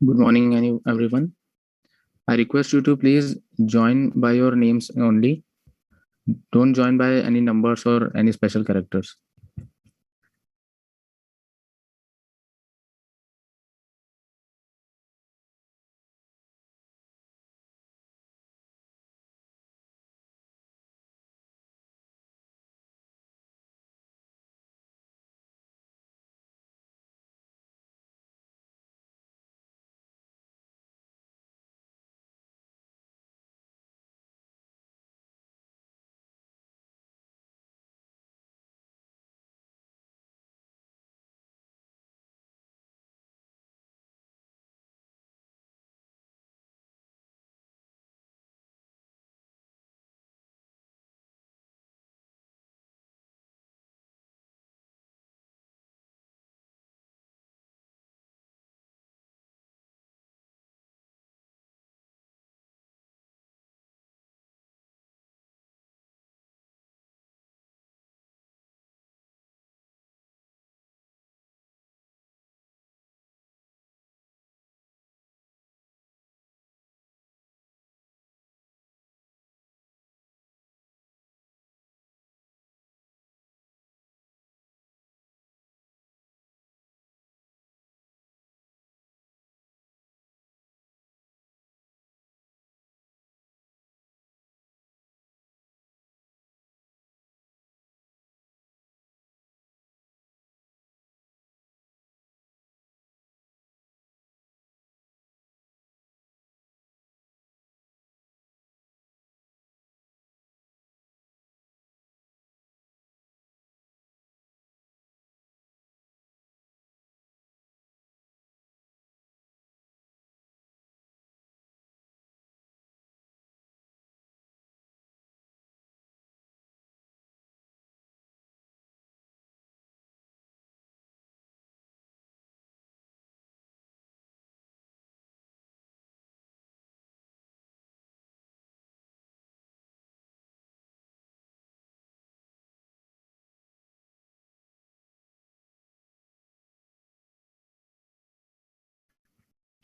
Good morning, everyone. I request you to please join by your names only. Don't join by any numbers or any special characters.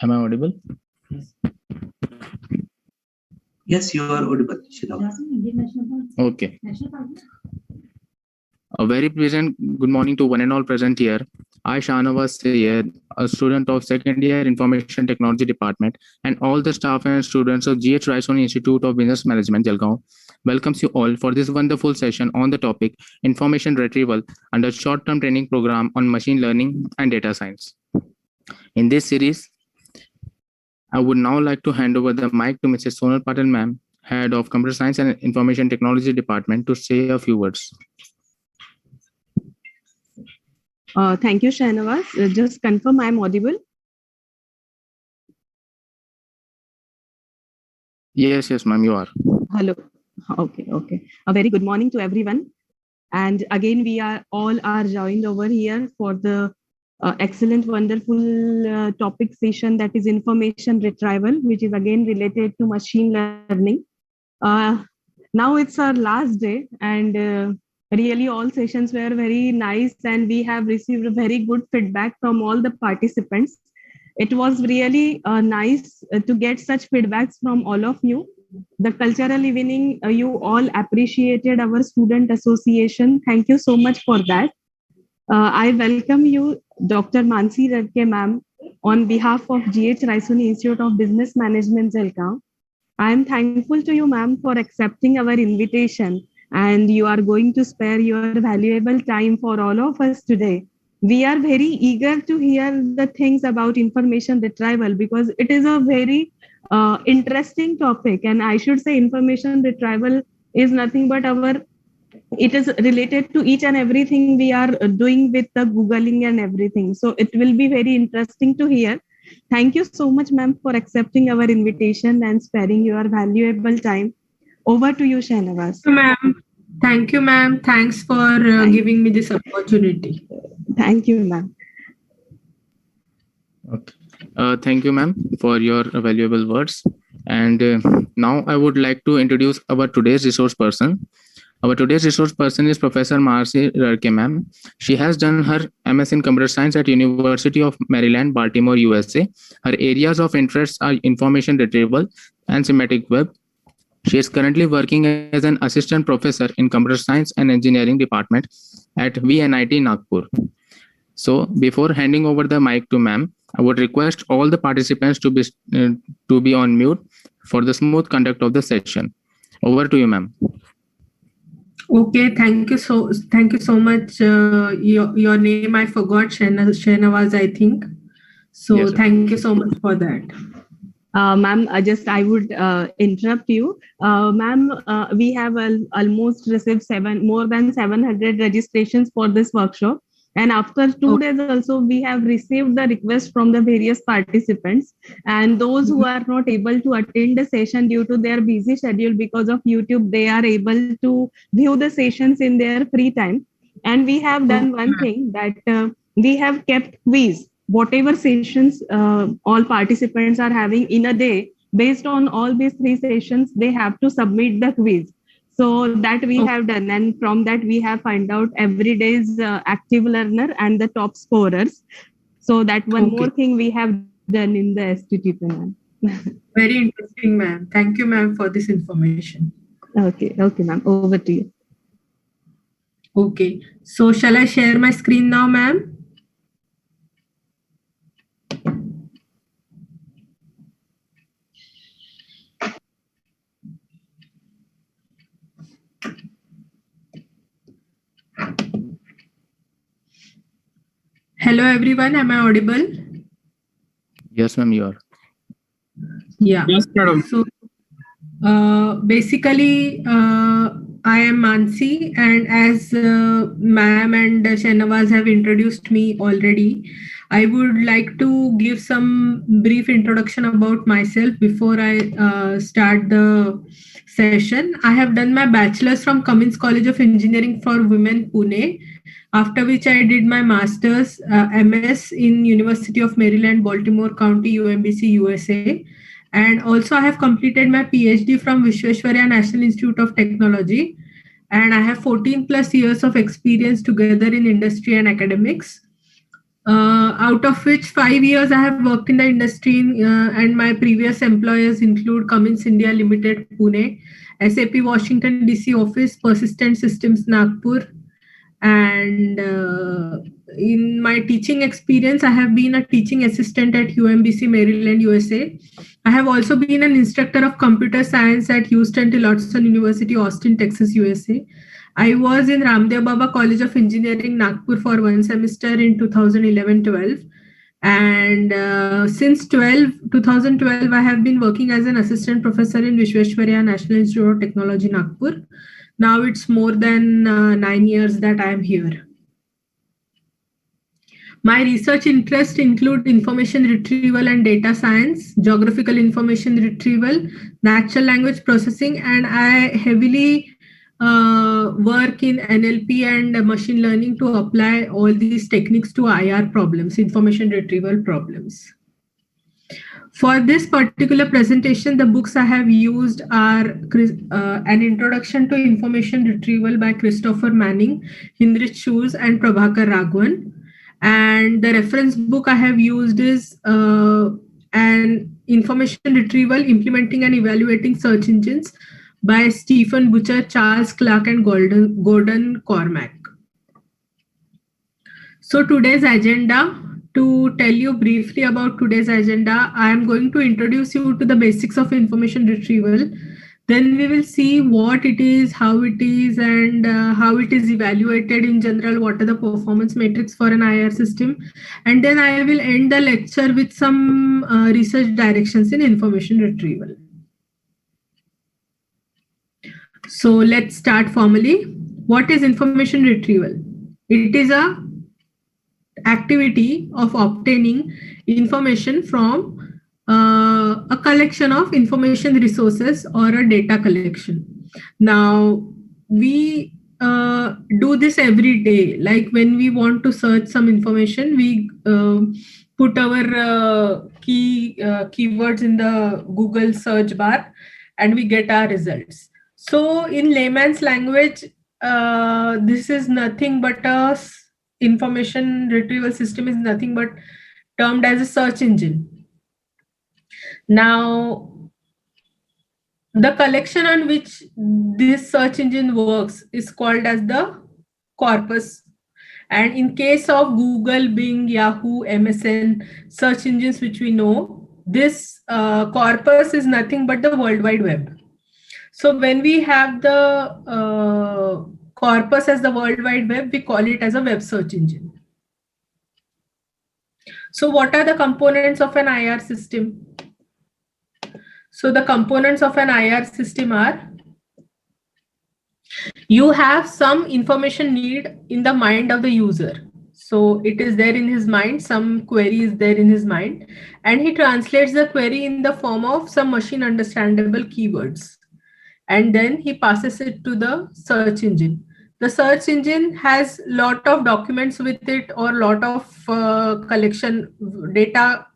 Am I audible? Yes, you are audible, Srinivas. Okay. A very pleasant good morning to one and all present here. I, Shahnawaz Syed, a student of second year Information Technology Department, and all the staff and students of GH Raisoni Institute of Business Management, Jalgaon, welcomes you all for this wonderful session on the topic Information Retrieval under short-term training program on machine learning and data science. In this series, I would now like to hand over the mic to Mrs. Sonal Patel ma'am, Head of Computer Science and Information Technology Department, to say a few words. Thank you, Shahnawaz. Just confirm I'm audible. Yes, ma'am, you are. Hello. Okay. A very good morning to everyone. And again, we are joined over here for the excellent, wonderful topic session, that is information retrieval, which is again related to machine learning. Now it's our last day, and really all sessions were very nice, and we have received very good feedback from all the participants. It was really nice to get such feedbacks from all of you. The cultural evening, you all appreciated our student association. Thank you so much for that. I welcome you, Dr. Mansi Radke, ma'am, on behalf of GH Raisoni Institute of Business Management, Jalgaon. I am thankful to you, ma'am, for accepting our invitation, and you are going to spare your valuable time for all of us today. We are very eager to hear the things about information retrieval because it is a very interesting topic, and I should say information retrieval is nothing but it is related to each and everything we are doing with the Googling and everything. So it will be very interesting to hear. Thank you so much, ma'am, for accepting our invitation and sparing your valuable time. Over to you, Shahnawaz. Thank you, ma'am. Thanks for giving me this opportunity. Thank you, ma'am. Okay. Thank you, ma'am, for your valuable words. And now I would like to introduce our today's resource person. Our today's resource person is Professor Mansi Radke, ma'am. She has done her MS in Computer Science at University of Maryland, Baltimore, USA. Her areas of interest are information retrieval and semantic web. She is currently working as an assistant professor in Computer Science and Engineering Department at VNIT Nagpur. So before handing over the mic to ma'am, I would request all the participants to be on mute for the smooth conduct of the session. Over to you, ma'am. Okay, thank you so much. Your name I forgot, Shahnawaz, I think. So yes, thank you so much for that. Ma'am, I would interrupt you. Ma'am, we have almost received more than 700 registrations for this workshop. And after 2 days also, we have received the request from the various participants. And those who are not able to attend the session due to their busy schedule because of YouTube, they are able to view the sessions in their free time. And we have done one thing that we have kept quiz. Whatever sessions all participants are having in a day, based on all these 3 sessions, they have to submit the quiz. So that we have done, and from that we have found out every day's active learner and the top scorers. So that one more thing we have done in the STTP, ma'am. Very interesting, ma'am. Thank you, ma'am, for this information. Okay, ma'am. Over to you. Okay. So shall I share my screen now, ma'am? Hello, everyone. Am I audible? Yes, ma'am, you are. Yeah. Yes, madam. So, basically, I am Mansi, and as ma'am and Shahnawaz have introduced me already, I would like to give some brief introduction about myself before I start the session. I have done my bachelor's from Cummins College of Engineering for Women, Pune, after which I did my master's MS in University of Maryland, Baltimore County, UMBC, USA. And also I have completed my PhD from Vishweshwarya National Institute of Technology. And I have 14 plus years of experience together in industry and academics. Out of which 5 years I have worked in the industry and my previous employers include Cummins India Limited, Pune, SAP Washington DC office, Persistent Systems Nagpur. And in my teaching experience, I have been a teaching assistant at UMBC Maryland, USA. I have also been an instructor of computer science at Houston Tillotson University, Austin, Texas, USA. I was in Ramdev Baba College of Engineering, Nagpur for 1 semester in 2011-12. And since 2012, I have been working as an assistant professor in Vishweshwarya National Institute of Technology, Nagpur. Now it's more than 9 years that I am here. My research interests include information retrieval and data science, geographical information retrieval, natural language processing, and I heavily work in NLP and machine learning to apply all these techniques to IR problems, information retrieval problems. For this particular presentation, the books I have used are An Introduction to Information Retrieval by Christopher Manning, Heinrich Schulz, and Prabhakar Raghavan. And the reference book I have used is An Information Retrieval, Implementing and Evaluating Search Engines by Stephen Butcher, Charles Clark, and Gordon Cormack. So today's agenda, to tell you briefly about today's agenda, I am going to introduce you to the basics of information retrieval. Then we will see what it is, how it is, and how it is evaluated in general, what are the performance metrics for an IR system. And then I will end the lecture with some research directions in information retrieval. So let's start formally. What is information retrieval? It is a activity of obtaining information from a collection of information resources or a data collection. Now, we do this every day. Like when we want to search some information, we put our keywords in the Google search bar and we get our results. So in layman's language, this is nothing but a information retrieval system is nothing but termed as a search engine. Now, the collection on which this search engine works is called as the corpus. And in case of Google, Bing, Yahoo, MSN search engines, which we know, this corpus is nothing but the World Wide Web. So when we have the corpus as the World Wide Web, we call it as a web search engine. So what are the components of an IR system? So the components of an IR system are, you have some information need in the mind of the user. So it is there in his mind, some query is there in his mind, and he translates the query in the form of some machine understandable keywords. And then he passes it to the search engine. The search engine has lot of documents with it or lot of collection data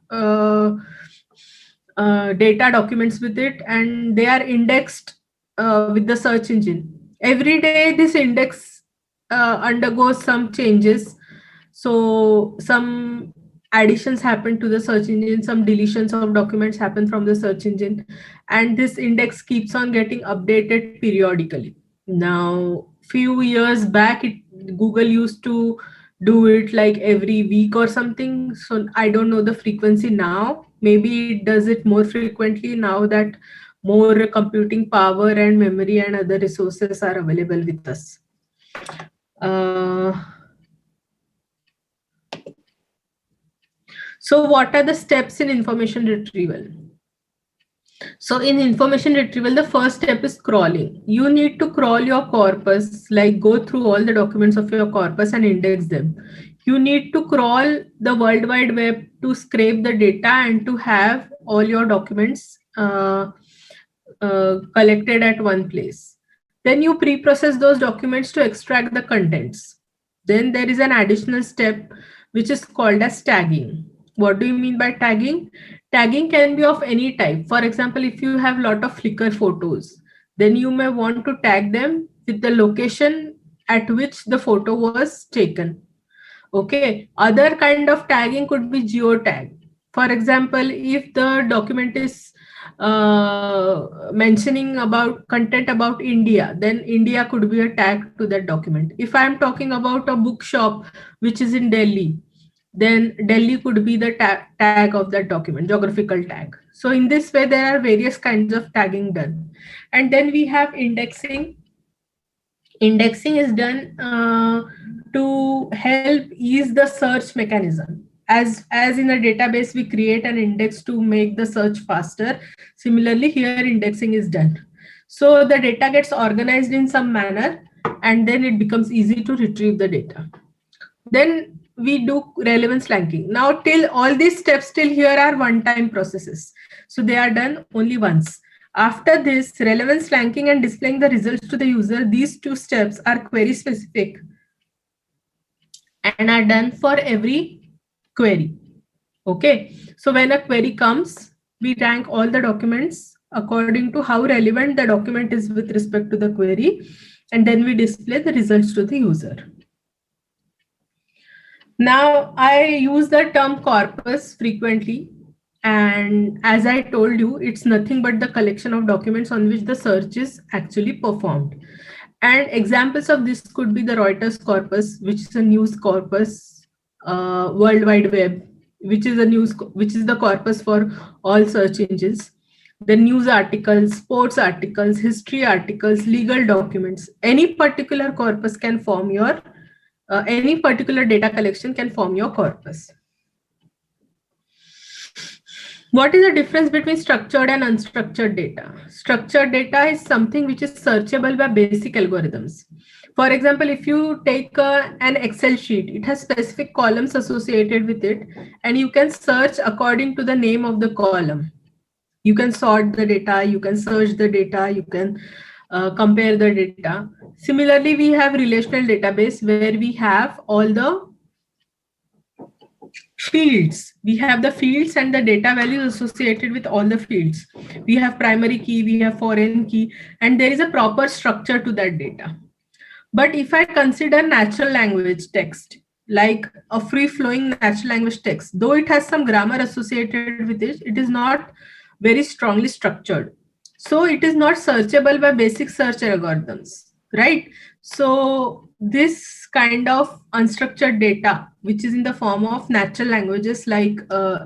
data documents with it, and they are indexed with the search engine. Every day this index undergoes some changes. So some additions happen to the search engine, some deletions of documents happen from the search engine, and this index keeps on getting updated periodically. Now, few years back, Google used to do it like every week or something. So I don't know the frequency now. Maybe it does it more frequently now that more computing power and memory and other resources are available with us. So what are the steps in information retrieval? So in information retrieval, the first step is crawling. You need to crawl your corpus, like go through all the documents of your corpus and index them. You need to crawl the World Wide Web to scrape the data and to have all your documents collected at one place. Then you pre-process those documents to extract the contents. Then there is an additional step which is called as tagging. What do you mean by tagging? Tagging can be of any type. For example, if you have a lot of Flickr photos, then you may want to tag them with the location at which the photo was taken. Okay. Other kind of tagging could be geotag. For example, if the document is mentioning about content about India, then India could be a tag to that document. If I'm talking about a bookshop which is in Delhi, then Delhi could be the tag of that document, geographical tag. So in this way, there are various kinds of tagging done. And then we have indexing. Indexing is done to help ease the search mechanism. As in a database, we create an index to make the search faster. Similarly, here indexing is done. So the data gets organized in some manner, and then it becomes easy to retrieve the data. Then we do relevance ranking. Now, till all these steps till here are one-time processes. So they are done only once. After this, relevance ranking and displaying the results to the user, these two steps are query specific and are done for every query. Okay. So when a query comes, we rank all the documents according to how relevant the document is with respect to the query. And then we display the results to the user. Now, I use the term corpus frequently, and as I told you, it's nothing but the collection of documents on which the search is actually performed. And examples of this could be the Reuters corpus, which is a news corpus, World Wide Web, which is the corpus for all search engines. The news articles, sports articles, history articles, legal documents. Any particular corpus can form your any particular data collection can form your corpus. What is the difference between structured and unstructured data? Structured data is something which is searchable by basic algorithms. For example, if you take an Excel sheet, it has specific columns associated with it, and you can search according to the name of the column. You can sort the data, you can search the data, you can compare the data. Similarly, we have relational database where we have all the fields. We have the fields and the data values associated with all the fields. We have primary key, we have foreign key, and there is a proper structure to that data. But if I consider natural language text, like a free-flowing natural language text, though it has some grammar associated with it, it is not very strongly structured. So it is not searchable by basic search algorithms, right? So this kind of unstructured data, which is in the form of natural languages like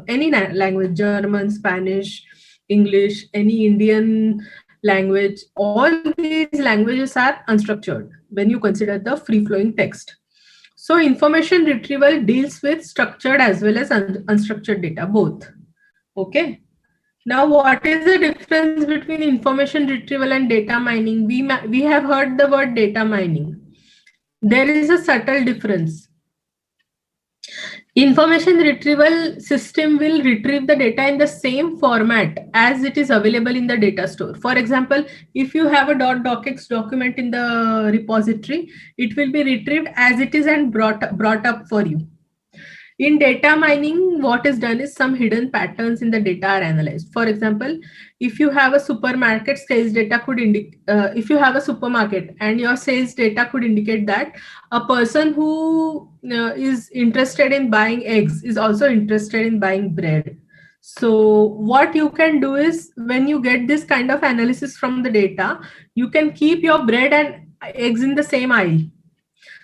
any language, German, Spanish, English, any Indian language, all these languages are unstructured when you consider the free-flowing text. So information retrieval deals with structured as well as unstructured data, both. Okay. Now, what is the difference between information retrieval and data mining? We have heard the word data mining. There is a subtle difference. Information retrieval system will retrieve the data in the same format as it is available in the data store. For example, if you have a .docx document in the repository, it will be retrieved as it is and brought up for you. In data mining, what is done is some hidden patterns in the data are analyzed. For example, if you have a supermarket, sales data could indicate, if you have a supermarket and your sales data could indicate that a person who is interested in buying eggs is also interested in buying bread. So what you can do is, when you get this kind of analysis from the data, you can keep your bread and eggs in the same aisle.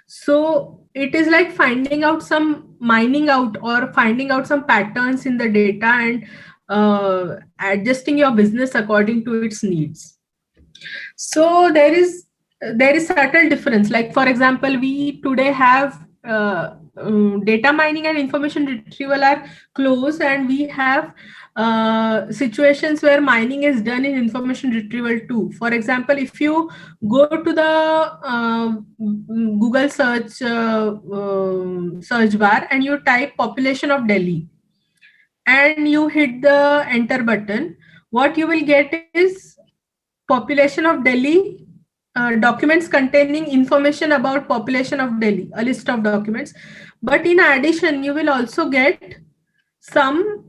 So it is like finding out mining out or finding out some patterns in the data and adjusting your business according to its needs. So there is subtle difference. Like, for example, we today have data mining and information retrieval are close, and we have situations where mining is done in information retrieval too. For example, if you go to the Google search bar and you type population of Delhi and you hit the enter button, what you will get is population of Delhi, documents containing information about population of Delhi, a list of documents. But in addition, you will also get some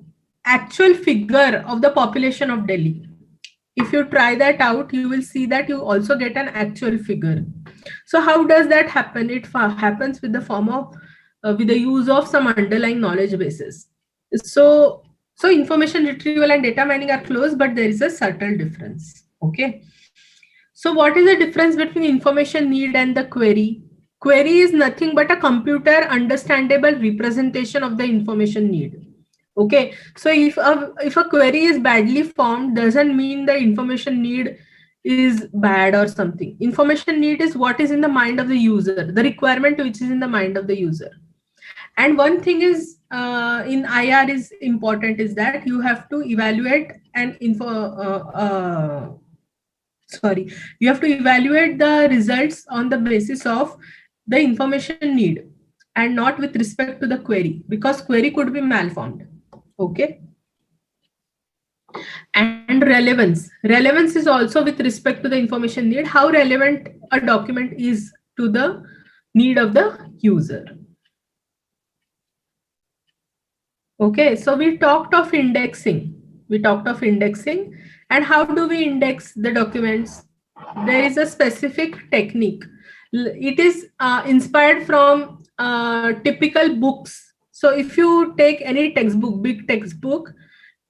actual figure of the population of Delhi. If you try that out, you will see that you also get an actual figure. So how does that happen? It happens with the form of with the use of some underlying knowledge bases. So information retrieval and data mining are close, but there is a subtle difference. Okay. So what is the difference between information need and the query? Query is nothing but a computer understandable representation of the information need. Okay, so if a query is badly formed, doesn't mean the information need is bad or something. Information need is what is in the mind of the user, the requirement which is in the mind of the user. And one thing is in IR is important is that you have to evaluate you have to evaluate the results on the basis of the information need and not with respect to the query, because query could be malformed. Okay. And relevance is also with respect to the information need, how relevant a document is to the need of the user. Okay, so we talked of indexing. And how do we index the documents? There is a specific technique. It is inspired from typical books. So if you take any textbook, big textbook,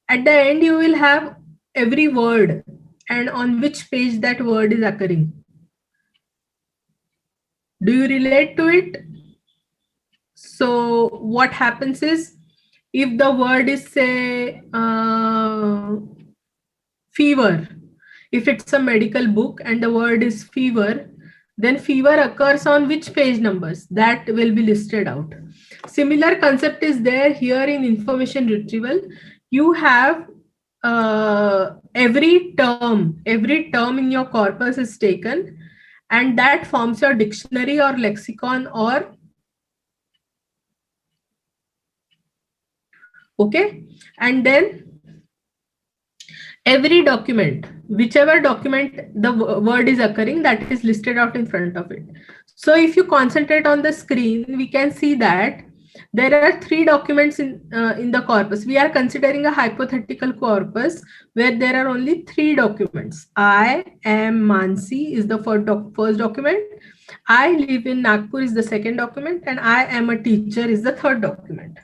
at the end you will have every word and on which page that word is occurring. Do you relate to it? So what happens is, if the word is say fever, if it's a medical book and the word is fever, then fever occurs on which page numbers, that will be listed out. Similar concept is there here in information retrieval. You have every term in your corpus is taken, and that forms your dictionary or lexicon or okay. And then every document, whichever document the word is occurring, that is listed out in front of it. So if you concentrate on the screen, we can see that there are 3 documents in the corpus. We are considering a hypothetical corpus where there are only 3 documents. I am Mansi is the first document. I live in Nagpur is the second document, and I am a teacher is the third document.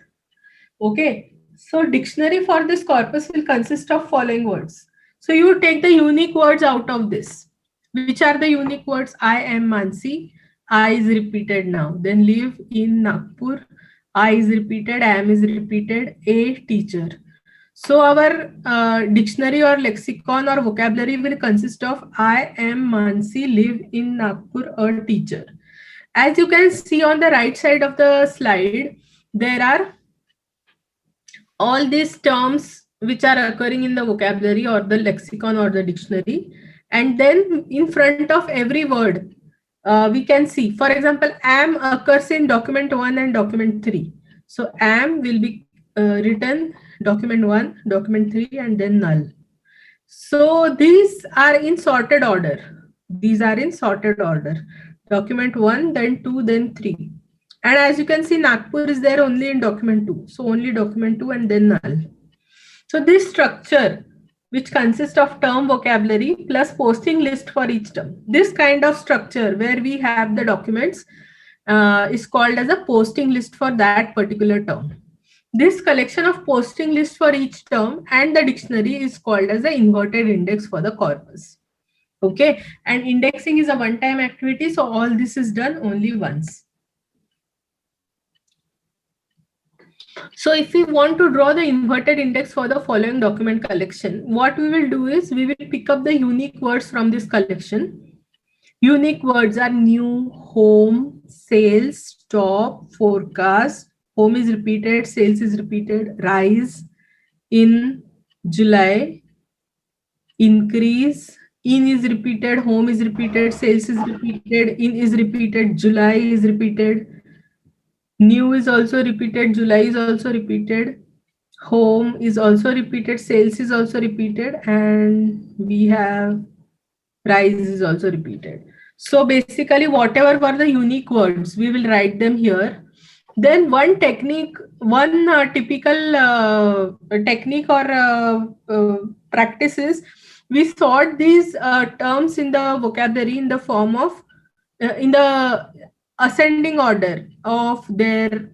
Okay. So dictionary for this corpus will consist of following words. So you take the unique words out of this. Which are the unique words? I am Mansi. I is repeated now. Then live in Nagpur. I is repeated. Am is repeated. A teacher. So our dictionary or lexicon or vocabulary will consist of I am Mansi, live in Nagpur, a teacher. As you can see on the right side of the slide, there are all these terms which are occurring in the vocabulary or the lexicon or the dictionary. And then in front of every word, we can see, for example, am occurs in document 1 and document 3. So am will be written document 1, document 3, and then null. So these are in sorted order. These are in sorted order. Document 1, then 2, then 3. And as you can see, Nagpur is there only in document 2. So only document 2 and then null. So this structure, which consists of term vocabulary plus posting list for each term. This kind of structure where we have the documents is called as a posting list for that particular term. This collection of posting list for each term and the dictionary is called as the inverted index for the corpus. Okay, and indexing is a one-time activity. So all this is done only once. So if we want to draw the inverted index for the following document collection, what we will do is we will pick up the unique words from this collection. Unique words are new, home, sales, stop, forecast. Home is repeated, sales is repeated, rise, in, July, increase, in is repeated, home is repeated, sales is repeated, in is repeated, July is repeated. New is also repeated, July is also repeated, home is also repeated, sales is also repeated, and we have price is also repeated. So basically whatever were the unique words, we will write them here. Then one technique, typical technique or practice is we sort these terms in the vocabulary in the form of, in the ascending order of their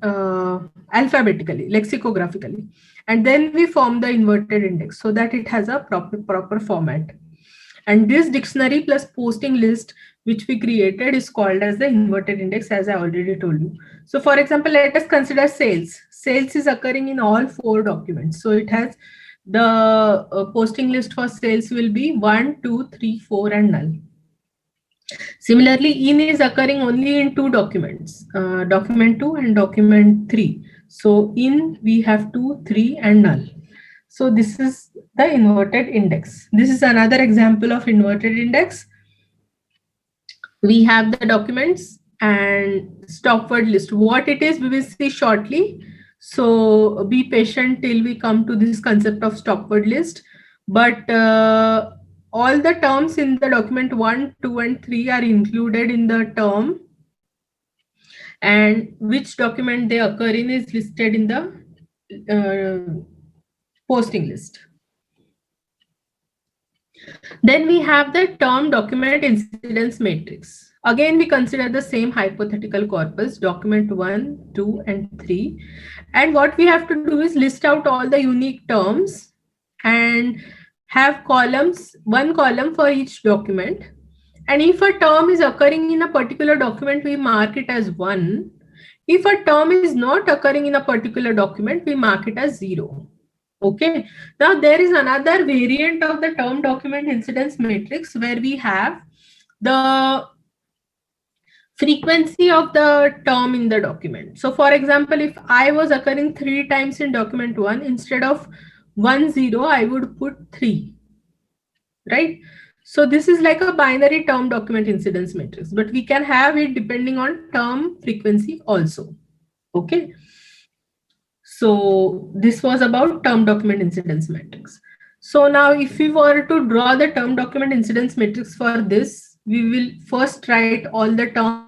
alphabetically, lexicographically, and then we form the inverted index so that it has a proper format. And this dictionary plus posting list which we created is called as the inverted index, as I already told you. So for example, let us consider sales. Sales is occurring in all 4 documents. So it has the posting list for sales will be 1, 2, 3, 4 and null. Similarly, in is occurring only in 2 documents, document 2 and document 3. So in we have 2, 3 and null. So this is the inverted index. This is another example of inverted index. We have the documents and stop word list. What it is, we will see shortly. So be patient till we come to this concept of stop word list. But all the terms in the document 1, 2 and 3 are included in the term, and which document they occur in is listed in the posting list. Then we have the term document incidence matrix. Again, we consider the same hypothetical corpus, document 1, 2 and 3. And what we have to do is list out all the unique terms and have columns, 1 column for each document. And if a term is occurring in a particular document, we mark it as 1. If a term is not occurring in a particular document, we mark it as 0. Okay. Now there is another variant of the term document incidence matrix where we have the frequency of the term in the document. So for example, if I was occurring 3 times in document 1, instead of 1 0, I would put 3, right? So this is like a binary term document incidence matrix, but we can have it depending on term frequency also. Okay. So this was about term document incidence matrix. So now if we were to draw the term document incidence matrix for this, we will first write all the terms,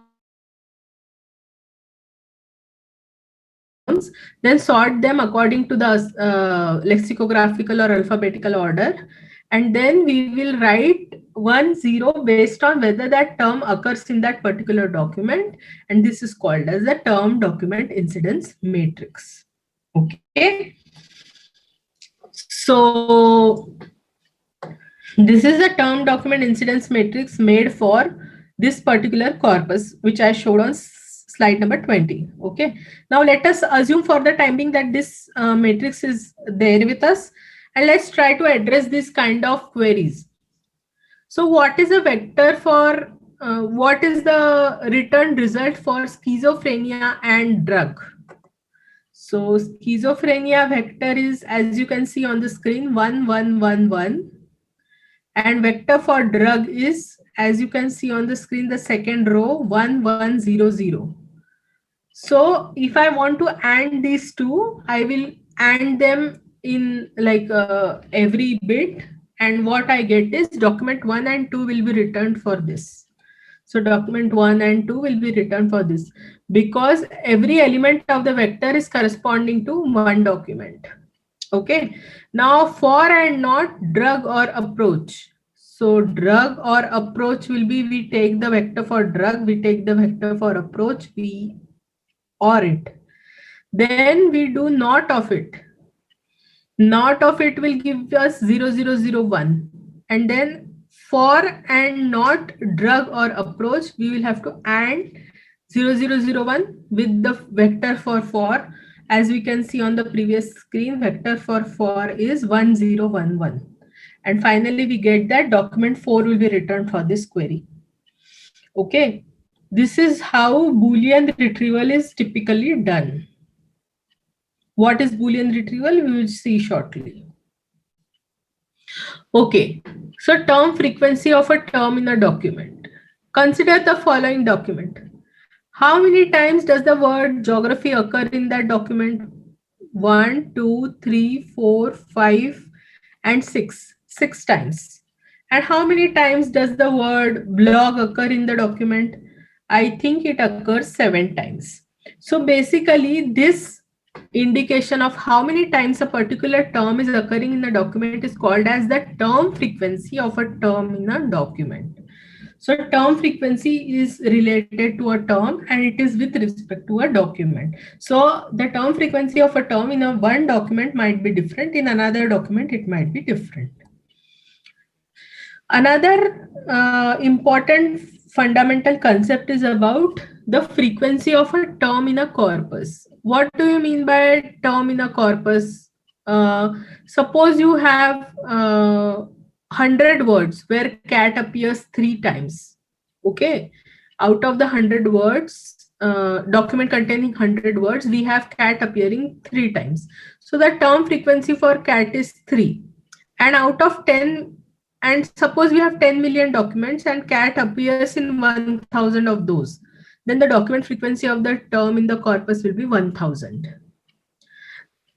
then sort them according to the lexicographical or alphabetical order. And then we will write 1 0 based on whether that term occurs in that particular document. And this is called as the term document incidence matrix. Okay. So this is the term document incidence matrix made for this particular corpus, which I showed on slide number 20. Okay. Now let us assume for the time being that this matrix is there with us, and let's try to address this kind of queries. So what is a vector for, what is the return result for schizophrenia and drug? So schizophrenia vector is, as you can see on the screen, 1 1 1 1, and vector for drug is, as you can see on the screen, the second row, 1 1 0 0. So if I want to AND these two, I will AND them in like every bit, and what I get is document 1 and 2 will be returned for this. So document 1 and 2 will be returned for this, because every element of the vector is corresponding to one document. Okay. Now for and not drug or approach. So drug or approach will be, we take the vector for drug, we take the vector for approach, we OR it. Then we do not of it. Not of it will give us 0 0 0 1. And then for and not drug or approach, we will have to AND 0 0 0 1 with the vector for. As we can see on the previous screen, vector for is 1 0 1 1. And finally, we get that document 4 will be returned for this query. Okay. This is how Boolean retrieval is typically done. What is Boolean retrieval? We will see shortly. Okay. So term frequency of a term in a document. Consider the following document. How many times does the word geography occur in that document? 1, 2, 3, 4, 5, and 6. 6 times. And how many times does the word blog occur in the document? I think it occurs 7 times. So basically, this indication of how many times a particular term is occurring in a document is called as the term frequency of a term in a document. So term frequency is related to a term, and it is with respect to a document. So the term frequency of a term in one document might be different, in another document it might be different. Another important fundamental concept is about the frequency of a term in a corpus. What do you mean by term in a corpus? Suppose you have 100 words where cat appears 3 times. Okay. Out of the 100 words, document containing 100 words, we have cat appearing 3 times. So the term frequency for cat is 3. And out of 10, and suppose we have 10 million documents and cat appears in 1000 of those, then the document frequency of the term in the corpus will be 1000.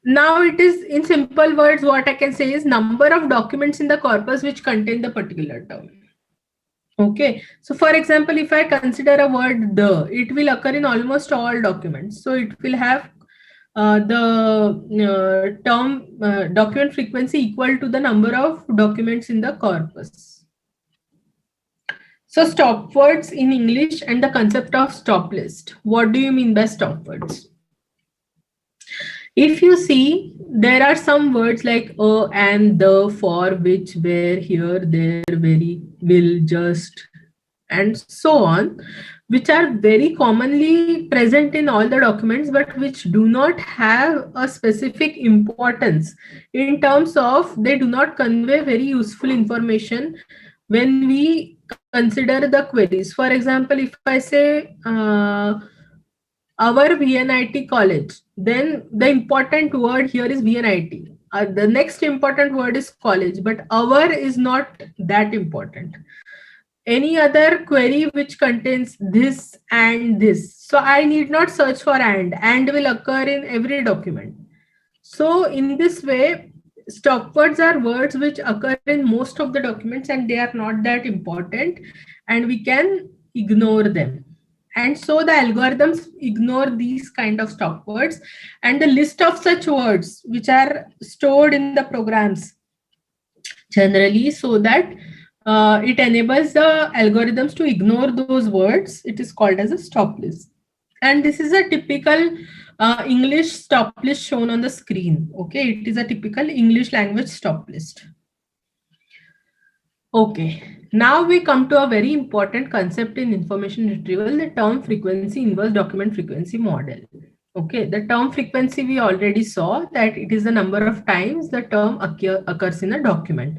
Now it is, in simple words, what I can say is number of documents in the corpus which contain the particular term. Okay. So for example, if I consider a word the, it will occur in almost all documents. So it will have the term document frequency equal to the number of documents in the corpus. So stop words in English and the concept of stop list. What do you mean by stop words? If you see, there are some words like and, the, for, which, where, here, there, very, will, just, and so on, which are very commonly present in all the documents, but which do not have a specific importance in terms of they do not convey very useful information when we consider the queries. For example, if I say our VNIT college, then the important word here is VNIT. The next important word is college, but our is not that important. Any other query which contains this and this. So I need not search for and will occur in every document. So in this way, stop words are words which occur in most of the documents and they are not that important and we can ignore them. And so the algorithms ignore these kind of stop words, and the list of such words which are stored in the programs generally, so that it enables the algorithms to ignore those words. It is called as a stop list. And this is a typical English stop list shown on the screen. Okay, it is a typical English language stop list. Okay, now we come to a very important concept in information retrieval, the term frequency inverse document frequency model. Okay, the term frequency we already saw that it is the number of times the term occurs in a document.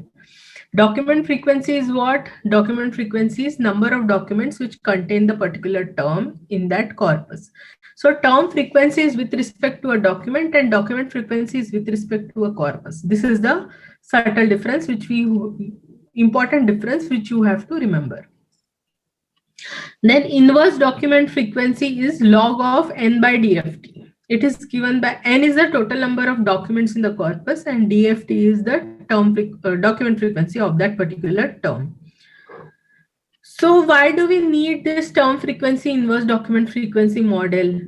Document frequency is what? Document frequency is number of documents which contain the particular term in that corpus. So term frequency is with respect to a document and document frequency is with respect to a corpus. This is the subtle difference important difference which you have to remember. Then inverse document frequency is log of n by DFT. It is given by n is the total number of documents in the corpus and DFT is the document frequency of that particular term. So why do we need this term frequency inverse document frequency model?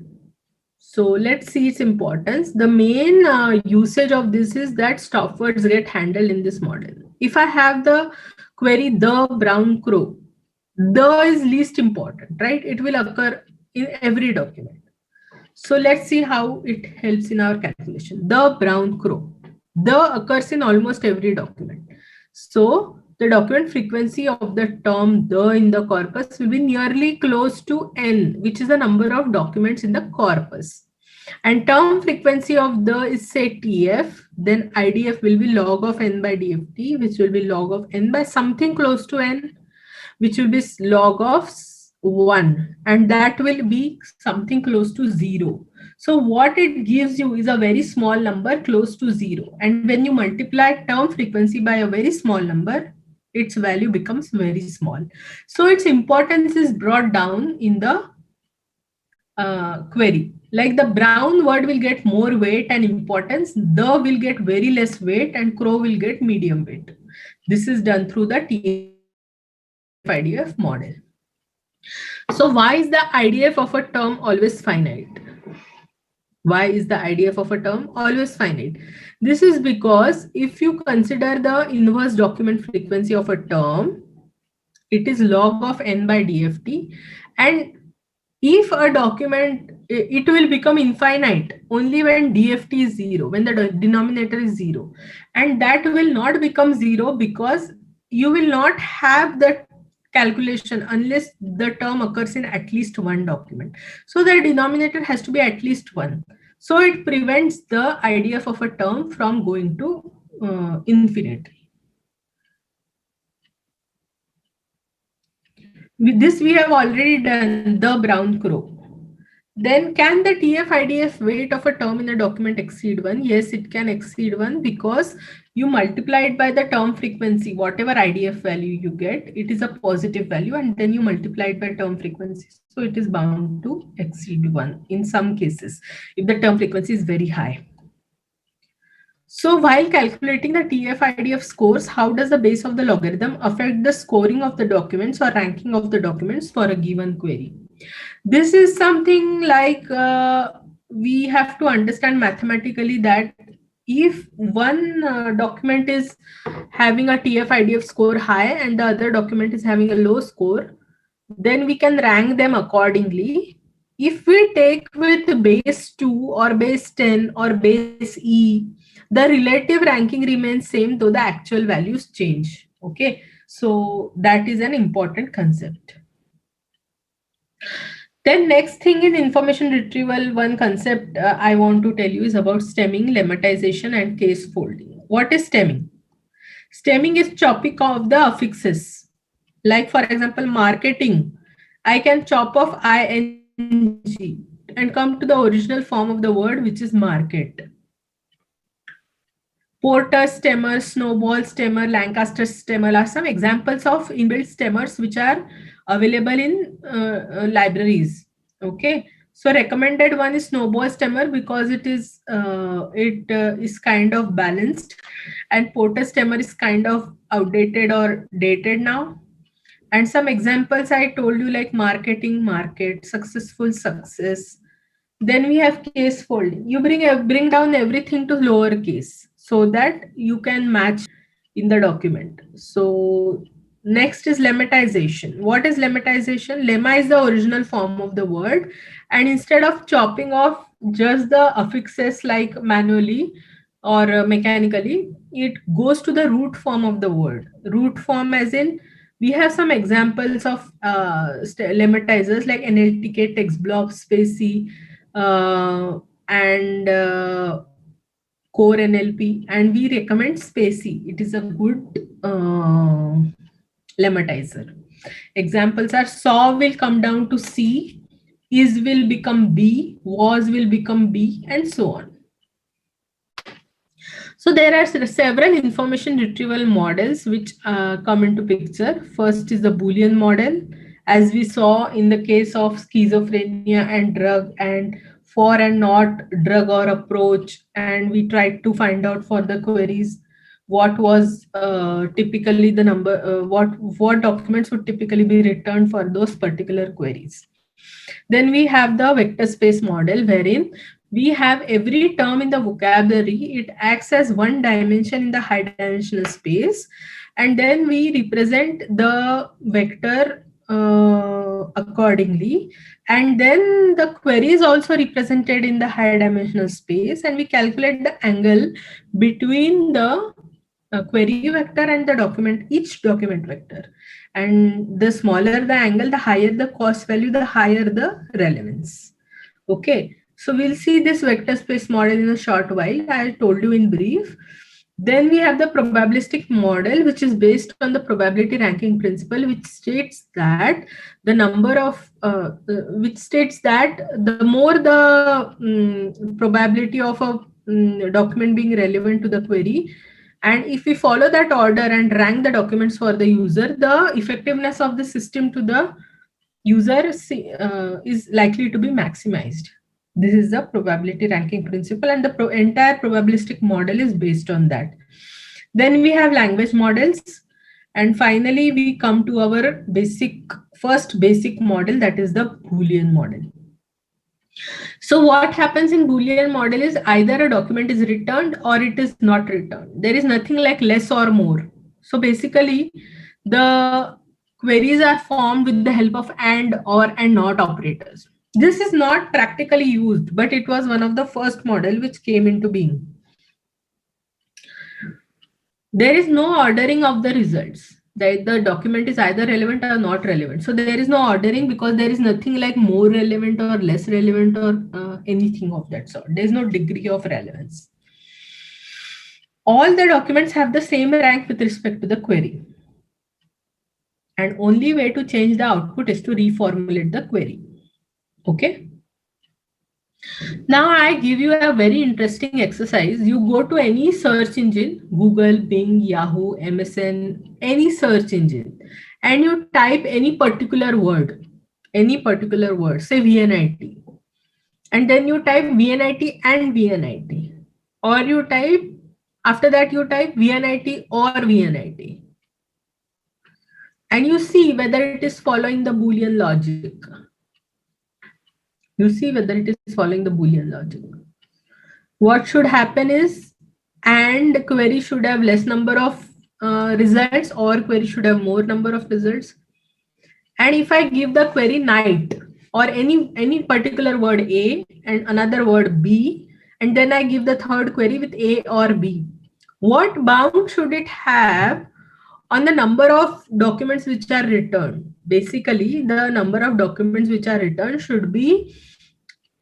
So let's see its importance. The main usage of this is that stop words get handled in this model. If I have the query the brown crow, the is least important, right? It will occur in every document. So let's see how it helps in our calculation. The brown crow. The occurs in almost every document. So the document frequency of the term the in the corpus will be nearly close to n, which is the number of documents in the corpus. And term frequency of the is say TF, then IDF will be log of n by DFT, which will be log of n by something close to n, which will be log of 1, and that will be something close to 0. So what it gives you is a very small number close to 0. And when you multiply term frequency by a very small number, its value becomes very small. So its importance is brought down in the query. Like the brown word will get more weight and importance, the will get very less weight and crow will get medium weight. This is done through the TF-IDF model. So why is the IDF of a term always finite? Why is the IDF of a term always finite? This is because if you consider the inverse document frequency of a term, it is log of n by DFT, and if a document, it will become infinite only when DFT is 0, when the denominator is 0. And that will not become 0 because you will not have the calculation unless the term occurs in at least one document. So the denominator has to be at least 1. So it prevents the IDF of a term from going to infinity. With this we have already done the brown crow. Then can the TF-IDF weight of a term in a document exceed 1? Yes, it can exceed 1 because you multiply it by the term frequency, whatever IDF value you get, it is a positive value, and then you multiply it by term frequency. So it is bound to exceed 1 in some cases, if the term frequency is very high. So while calculating the TF-IDF scores, how does the base of the logarithm affect the scoring of the documents or ranking of the documents for a given query? This is something like we have to understand mathematically that if one document is having a TF-IDF score high and the other document is having a low score, then we can rank them accordingly. If we take with base 2 or base 10 or base E, the relative ranking remains same though the actual values change. Okay, so that is an important concept. Then next thing in information retrieval, one concept I want to tell you is about stemming, lemmatization, and case folding. What is stemming? Stemming is chopping off the affixes. Like for example, marketing. I can chop off ing and come to the original form of the word, which is market. Porter stemmer, snowball stemmer, Lancaster stemmer are some examples of inbuilt stemmers which are available in libraries. Okay, so recommended one is snowball stemmer because it is kind of balanced, and Porter stemmer is kind of outdated or dated now. And some examples I told you, like marketing, market, successful, success. Then we have case folding. You bring down everything to lowercase so that you can match in the document. So next is lemmatization. What is lemmatization? Lemma is the original form of the word, and instead of chopping off just the affixes like manually or mechanically, it goes to the root form of the word. Root form as in, we have some examples of lemmatizers like NLTK, text block, spaCy, and core NLP, and we recommend spaCy. It is a good lemmatizer. Examples are saw will come down to C, is will become B, was will become B, and so on. So there are several information retrieval models which come into picture. First is the Boolean model, as we saw in the case of schizophrenia and drug, and for and not drug or approach, and we tried to find out for the queries what was typically the number, what documents would typically be returned for those particular queries. Then we have the vector space model, wherein we have every term in the vocabulary, it acts as one dimension in the high dimensional space, and then we represent the vector accordingly, and then the query is also represented in the high dimensional space, and we calculate the angle between the query vector and the document, each document vector. And the smaller the angle, the higher the cost value, the higher the relevance. Okay, so we'll see this vector space model in a short while. I told you in brief. Then we have the probabilistic model, which is based on the probability ranking principle, which states that the number of the more the probability of a document being relevant to the query, and if we follow that order and rank the documents for the user, the effectiveness of the system to the user is likely to be maximized. This is the probability ranking principle, and the entire probabilistic model is based on that. Then we have language models, and finally we come to our first basic model, that is the Boolean model. So what happens in Boolean model is either a document is returned or it is not returned. There is nothing like less or more. So basically the queries are formed with the help of and, or, and not operators. This is not practically used, but it was one of the first model which came into being. There is no ordering of the results. The document is either relevant or not relevant. So there is no ordering because there is nothing like more relevant or less relevant or anything of that sort. There is no degree of relevance. All the documents have the same rank with respect to the query. And only way to change the output is to reformulate the query. Okay. Now I give you a very interesting exercise. You go to any search engine, Google, Bing, Yahoo, MSN, any search engine, and you type any particular word, say VNIT. And then you type VNIT and VNIT. Or you type, after that you type VNIT or VNIT. And you see whether it is following the Boolean logic. You see whether it is following the Boolean logic. What should happen is, and query should have less number of results, or query should have more number of results. And if I give the query night or any particular word A and another word B, and then I give the third query with A or B, what bound should it have on the number of documents which are returned. Basically, the number of documents which are returned should be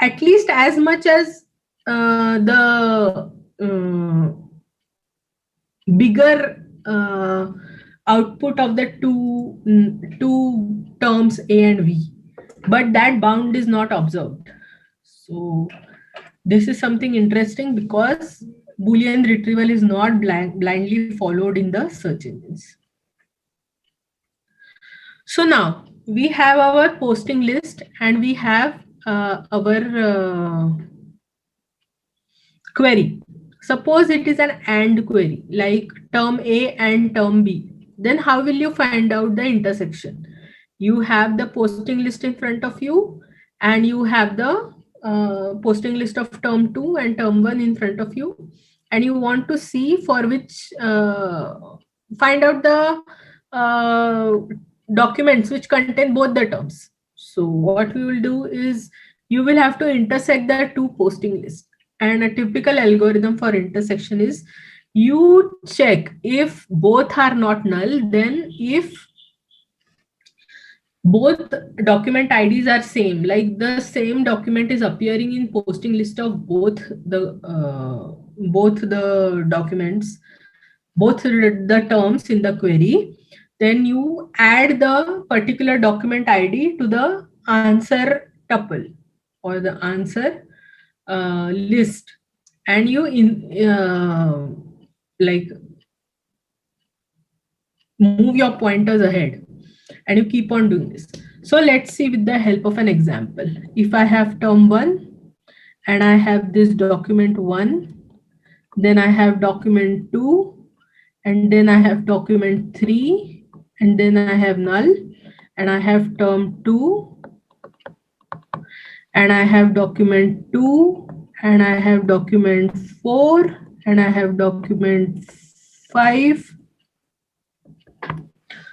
at least as much as the bigger output of the two terms A and V, but that bound is not observed. So this is something interesting because Boolean retrieval is not blindly followed in the search engines. So now we have our posting list and we have our query. Suppose it is an AND query, like term A and term B. Then how will you find out the intersection? You have the posting list in front of you and you have the posting list of term 2 and term 1 in front of you, and you want to see for which find out the documents which contain both the terms. So what we will do is you will have to intersect the two posting lists, and a typical algorithm for intersection is you check if both are not null, then if both document IDs are same, like the same document is appearing in posting list of both the documents, both the terms in the query, then you add the particular document ID to the answer tuple or the answer list, and you like move your pointers ahead. And you keep on doing this. So let's see with the help of an example. If I have term 1 and I have this document 1, then I have document 2, and then I have document 3, and then I have null, and I have term 2, and I have document 2, and I have document 4, and I have document 5.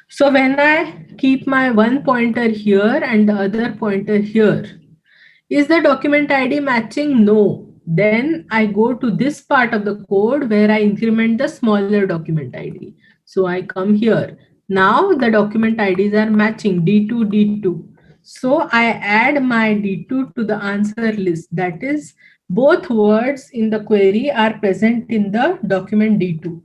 So when I keep my one pointer here and the other pointer here, is the document ID matching? No. Then I go to this part of the code where I increment the smaller document ID. So I come here. Now the document IDs are matching D2, D2. So I add my D2 to the answer list. That is, both words in the query are present in the document D2.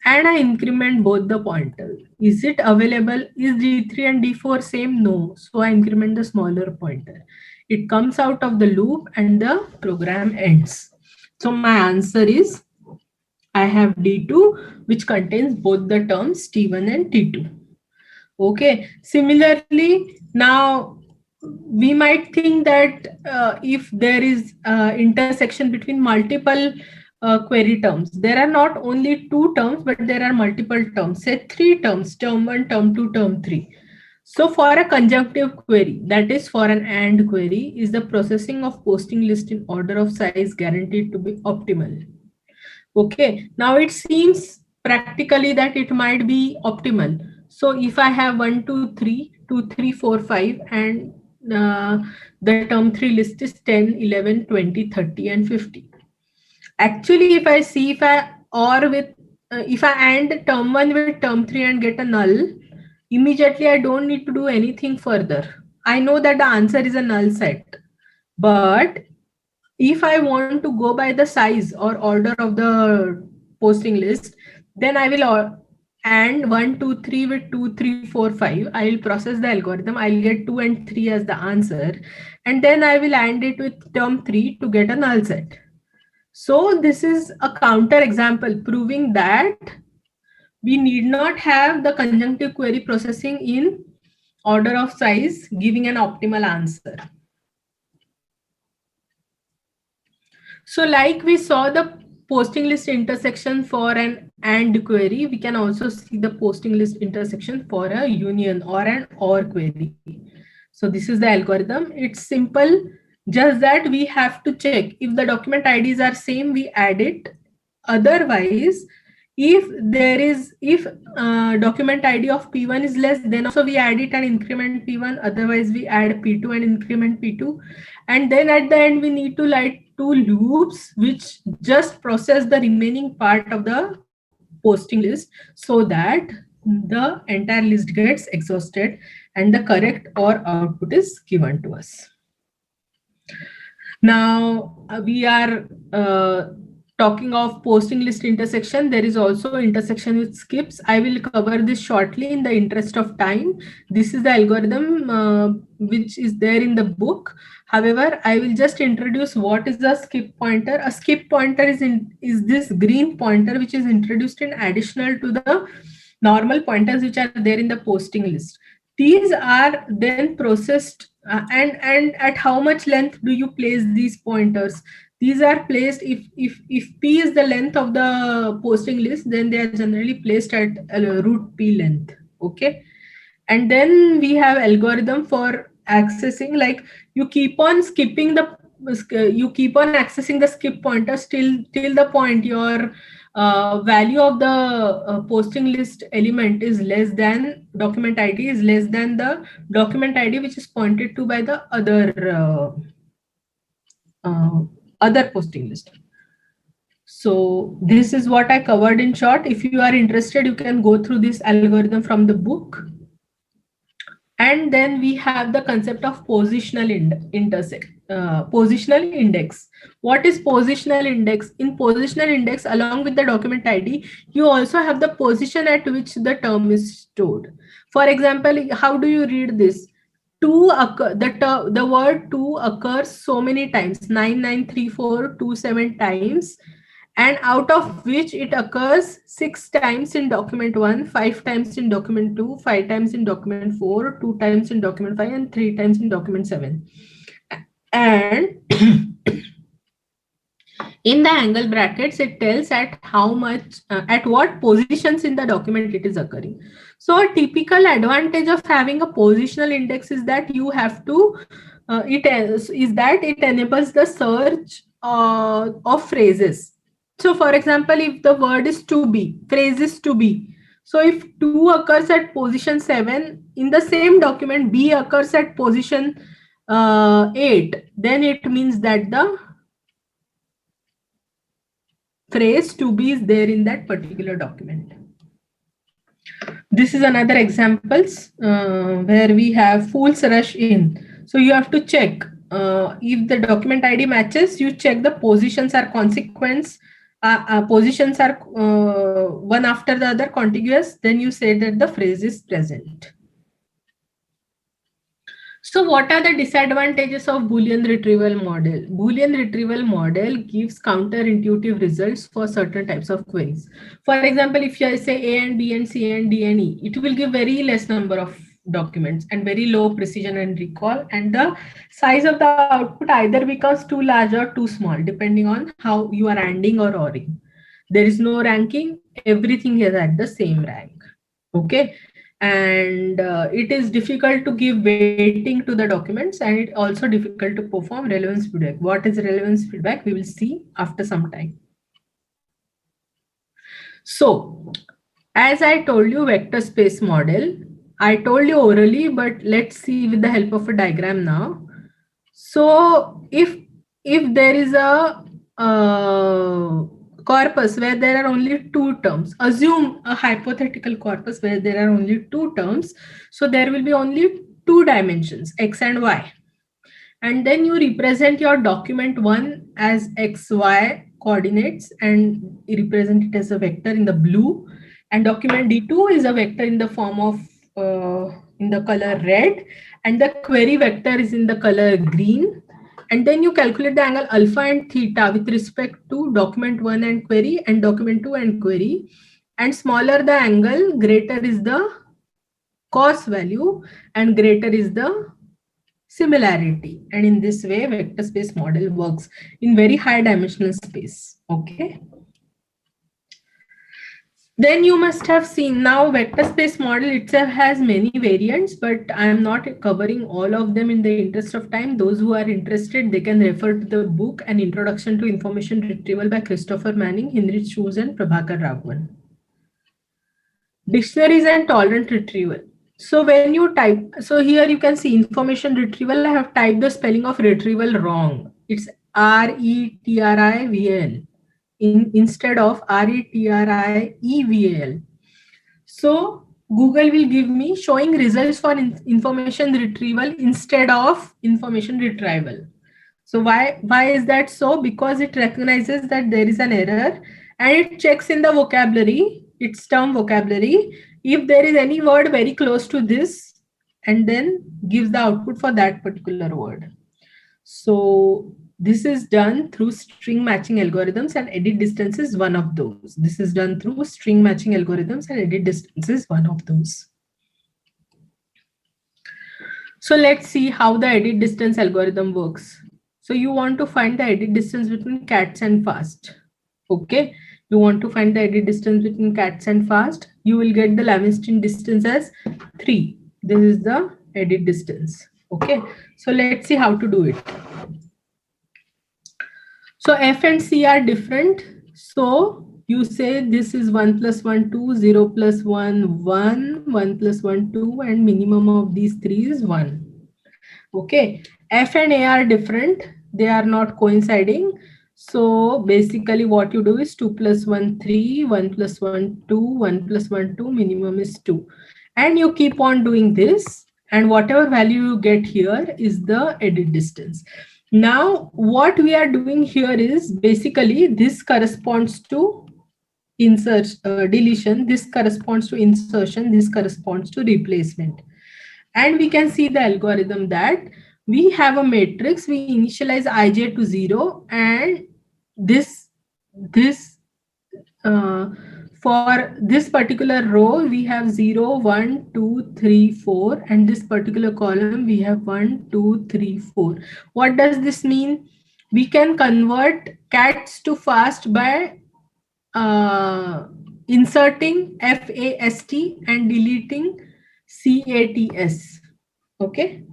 And I increment both the pointers. Is it available? Is D3 and D4 same? No. So I increment the smaller pointer. It comes out of the loop and the program ends. So my answer is I have D2, which contains both the terms T1 and T2. Okay. Similarly, now we might think that if there is intersection between multiple query terms, there are not only two terms, but there are multiple terms, say 3 terms, term 1, term 2, term 3. So for a conjunctive query, that is for an AND query, is the processing of posting list in order of size guaranteed to be optimal? Okay, now it seems practically that it might be optimal. So if I have 1, 2, 3, 2, 3, 4, 5, and the term 3 list is 10, 11, 20, 30, and 50. Actually, if I see if I AND term 1 with term 3 and get a null, immediately I don't need to do anything further. I know that the answer is a null set. But if I want to go by the size or order of the posting list, then I will AND 1, 2, 3 with 2, 3, 4, 5. I will process the algorithm. I'll get 2 and 3 as the answer. And then I will AND it with term 3 to get a null set. So this is a counter example proving that we need not have the conjunctive query processing in order of size, giving an optimal answer. So like we saw the posting list intersection for an AND query, we can also see the posting list intersection for a union or an OR query. So this is the algorithm. It's simple. Just that we have to check if the document IDs are same, we add it. Otherwise, if document ID of P1 is less, then also we add it and increment P1. Otherwise, we add P2 and increment P2. And then at the end, we need to write 2 loops which just process the remaining part of the posting list so that the entire list gets exhausted and the correct or output is given to us. Now we are talking of posting list intersection. There is also intersection with skips. I will cover this shortly in the interest of time. This is the algorithm which is there in the book. However, I will just introduce what is a skip pointer. A skip pointer is this green pointer which is introduced in additional to the normal pointers which are there in the posting list. These are then processed and at how much length do you place these pointers? These are placed if P is the length of the posting list, then they are generally placed at root P length. Okay. And then we have algorithm for accessing, like you keep on skipping you keep on accessing the skip pointers till the point your value of the posting list element is less than document ID is less than the document ID which is pointed to by the other posting list. So this is what I covered in short. If you are interested, you can go through this algorithm from the book. And then we have the concept of positional positional index. What is positional index? In positional index, along with the document ID, you also have the position at which the term is stored. For example, how do you read this? The word to occurs so many times, 993427 times, and out of which it occurs 6 times in document 1, 5 times in document 2, 5 times in document 4, 2 times in document 5, and 3 times in document 7. And in the angle brackets, it tells at how much, at what positions in the document it is occurring. So a typical advantage of having a positional index is that you have to, it enables the search of phrases. So for example, if the word is to be, phrase is to be. So if 2 occurs at position 7, in the same document, B occurs at position 8, then it means that the phrase to be is there in that particular document. This is another examples where we have fool's rush in. So you have to check if the document ID matches, you check the positions are consequence, positions are one after the other contiguous, then you say that the phrase is present. So what are the disadvantages of Boolean retrieval model? Boolean retrieval model gives counterintuitive results for certain types of queries. For example, if I say A and B and C and D and E, it will give very less number of documents and very low precision and recall, and the size of the output either becomes too large or too small depending on how you are ANDing or ORing. There is no ranking, everything is at the same rank. Okay. And it is difficult to give weighting to the documents, and it also difficult to perform relevance feedback. What is relevance feedback? We will see after some time. So as I told you, vector space model, I told you orally, but let's see with the help of a diagram now. So if there is a corpus where there are only 2 terms, assume a hypothetical corpus where there are only 2 terms, so there will be only 2 dimensions, x and y, and then you represent your document 1 as xy coordinates and you represent it as a vector in the blue, and document D2 is a vector in the form of in the color red, and the query vector is in the color green. And then you calculate the angle alpha and theta with respect to document 1 and query and document 2 and query. And smaller the angle, greater is the cos value and greater is the similarity. And in this way, vector space model works in very high dimensional space. Okay. Then you must have seen now vector space model itself has many variants, but I am not covering all of them in the interest of time. Those who are interested, they can refer to the book An Introduction to Information Retrieval by Christopher Manning, Heinrich Schulze, and Prabhakar Raghavan. Dictionaries and tolerant retrieval. So when you type, so here you can see information retrieval, I have typed the spelling of retrieval wrong. It's R-E-T-R-I-V-A-L. Instead of RETRIEVAL. So Google will give me showing results for information retrieval instead of information retrieval. So why is that so? Because it recognizes that there is an error and it checks in the vocabulary, its term vocabulary, if there is any word very close to this, and then gives the output for that particular word. So this is done through string matching algorithms, and edit distance is one of those. This is done through string matching algorithms, and edit distance is one of those. So let's see how the edit distance algorithm works. So you want to find the edit distance between cats and fast. Okay, you want to find the edit distance between cats and fast. You will get the Lamistian distance as 3. This is the edit distance. Okay, so let's see how to do it. So F and C are different. So you say this is 1 plus 1, 2, 0 plus 1, 1, 1 plus 1, 2, and minimum of these 3 is 1. Okay, F and A are different. They are not coinciding. So basically what you do is 2 plus 1, 3, 1 plus 1, 2, 1 plus 1, 2, minimum is 2. And you keep on doing this, and whatever value you get here is the edit distance. Now, what we are doing here is basically this corresponds to deletion, this corresponds to insertion, this corresponds to replacement. And we can see the algorithm that we have a matrix, we initialize ij to 0, and for this particular row, we have 0, 1, 2, 3, 4, and this particular column, we have 1, 2, 3, 4. What does this mean? We can convert cats to fast by inserting FAST and deleting CATS. Okay.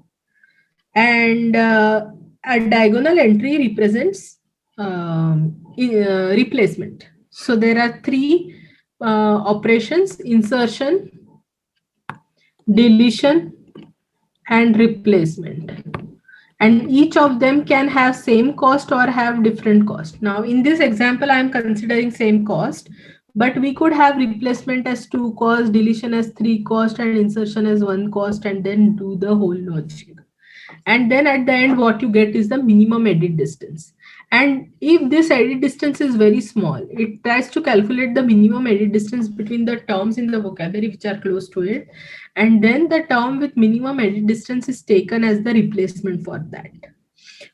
And a diagonal entry represents replacement. So there are 3 operations: insertion, deletion, and replacement. And each of them can have same cost or have different cost. Now in this example, I am considering same cost, but we could have replacement as 2 cost, deletion as 3 cost, and insertion as 1 cost, and then do the whole logic. And then at the end, what you get is the minimum edit distance. And if this edit distance is very small, it tries to calculate the minimum edit distance between the terms in the vocabulary which are close to it. And then the term with minimum edit distance is taken as the replacement for that.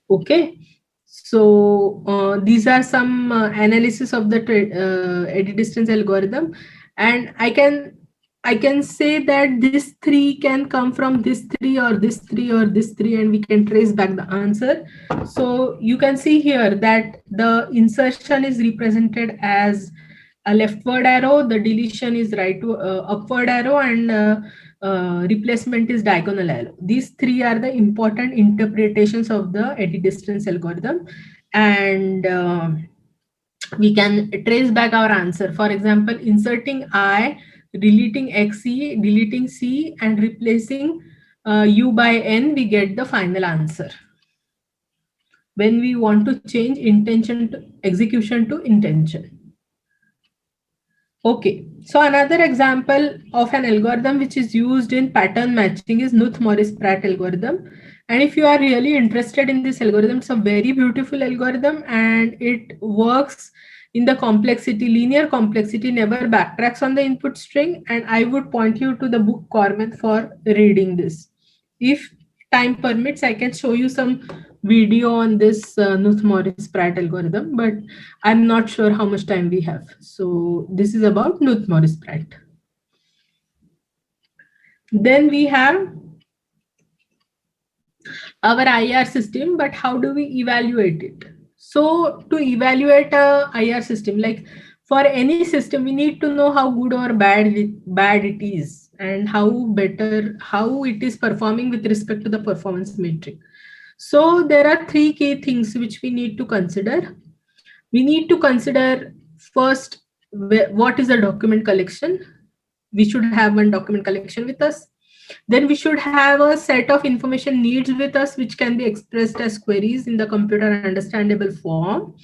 Okay. So these are some analysis of the edit distance algorithm. And I can say that this 3 can come from this 3 or this 3 or this 3, and we can trace back the answer. So you can see here that the insertion is represented as a leftward arrow, the deletion is upward arrow, and replacement is diagonal arrow. These 3 are the important interpretations of the edit distance algorithm, and we can trace back our answer. For example, inserting I, deleting XE, deleting C, and replacing U by N, we get the final answer. When we want to change intention to execution to intention. Okay, so another example of an algorithm which is used in pattern matching is Knuth-Morris-Pratt algorithm. And if you are really interested in this algorithm, it's a very beautiful algorithm, and it works in the complexity, linear complexity, never backtracks on the input string. And I would point you to the book Cormeth for reading this. If time permits, I can show you some video on this Knuth-Morris-Pratt algorithm, but I'm not sure how much time we have. So this is about Knuth-Morris-Pratt. Then we have our IR system, but how do we evaluate it? So to evaluate a IR system, like for any system, we need to know how good or bad it is, and how it is performing with respect to the performance metric. So there are 3 key things which we need to consider. We need to consider first, what is the document collection? We should have one document collection with us. Then we should have a set of information needs with us, which can be expressed as queries in the computer understandable form.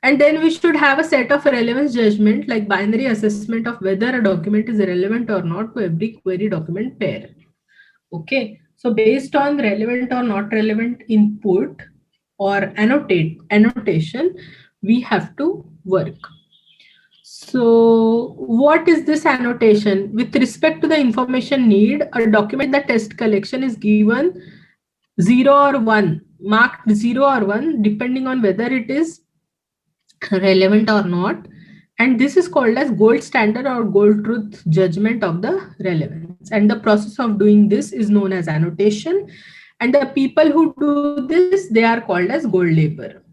And then we should have a set of relevance judgment, like binary assessment of whether a document is relevant or not to every query document pair. Okay, so based on relevant or not relevant input or annotation, we have to work. So what is this annotation? With respect to the information need, a document, the test collection is given 0 or 1, marked 0 or 1, depending on whether it is relevant or not. And this is called as gold standard or gold truth judgment of the relevance. And the process of doing this is known as annotation. And the people who do this, they are called as gold laborer.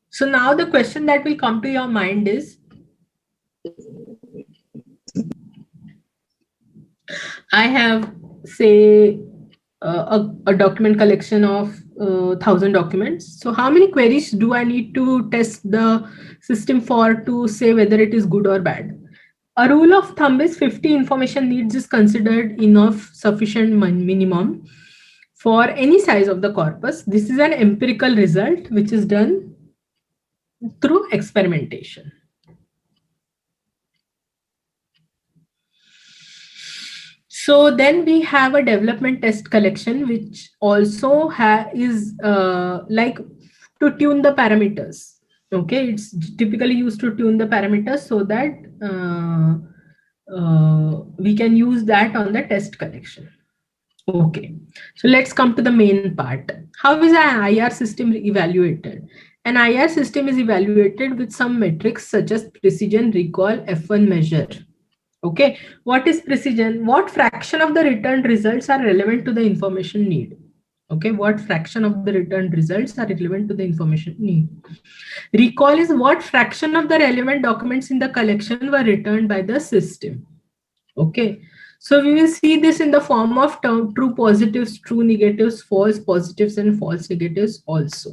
So now the question that will come to your mind is, I have, say, a document collection of 1,000 documents. So how many queries do I need to test the system for to say whether it is good or bad? A rule of thumb is 50 information needs is considered enough, sufficient minimum for any size of the corpus. This is an empirical result which is done through experimentation. So then we have a development test collection, which also is like to tune the parameters. Okay, it's typically used to tune the parameters so that we can use that on the test collection. Okay, so let's come to the main part. How is an IR system evaluated? An IR system is evaluated with some metrics such as precision, recall, F1 measure. Okay, what is precision? What fraction of the returned results are relevant to the information need? Okay, what fraction of the returned results are relevant to the information need? Recall is what fraction of the relevant documents in the collection were returned by the system. Okay, so we will see this in the form of true positives, true negatives, false positives, and false negatives also.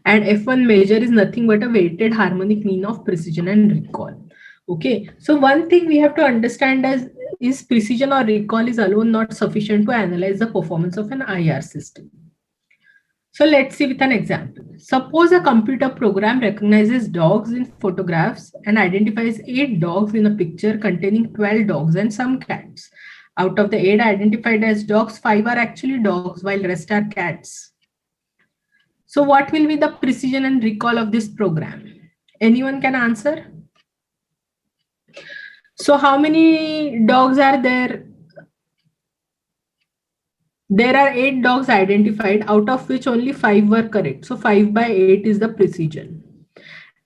And F1 measure is nothing but a weighted harmonic mean of precision and recall. Okay, so one thing we have to understand is precision or recall is alone not sufficient to analyze the performance of an IR system. So let's see with an example. Suppose a computer program recognizes dogs in photographs and identifies 8 dogs in a picture containing 12 dogs and some cats. Out of the 8 identified as dogs, 5 are actually dogs while rest are cats. So what will be the precision and recall of this program? Anyone can answer? So how many dogs are there? There are 8 dogs identified, out of which only 5 were correct. So 5 by 8 is the precision.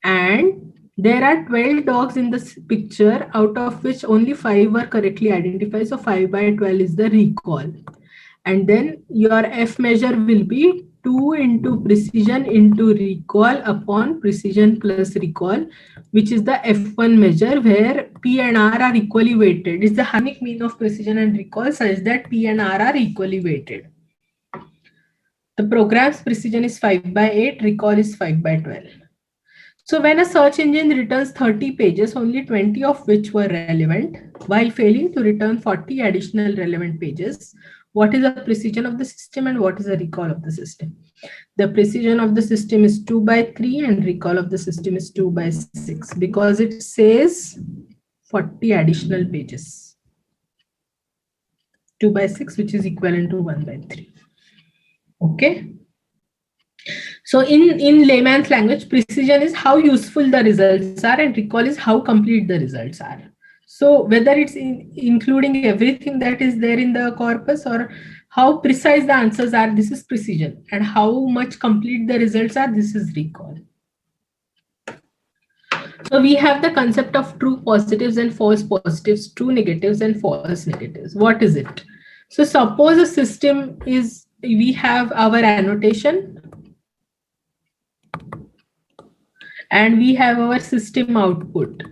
And there are 12 dogs in this picture, out of which only 5 were correctly identified. So 5 by 12 is the recall. And then your F measure will be 2 into precision into recall upon precision plus recall, which is the F1 measure where P and R are equally weighted. It's the harmonic mean of precision and recall such that P and R are equally weighted. The program's precision is 5 by 8, recall is 5 by 12. So when a search engine returns 30 pages, only 20 of which were relevant, while failing to return 40 additional relevant pages, what is the precision of the system and what is the recall of the system? The precision of the system is 2 by 3 and recall of the system is 2 by 6 because it says 40 additional pages. 2 by 6, which is equivalent to 1 by 3. Okay. So in layman's language, precision is how useful the results are and recall is how complete the results are. So whether it's including everything that is there in the corpus or how precise the answers are, this is precision. And how much complete the results are, this is recall. So we have the concept of true positives and false positives, true negatives and false negatives. What is it? So suppose a system is, we have our annotation and we have our system output.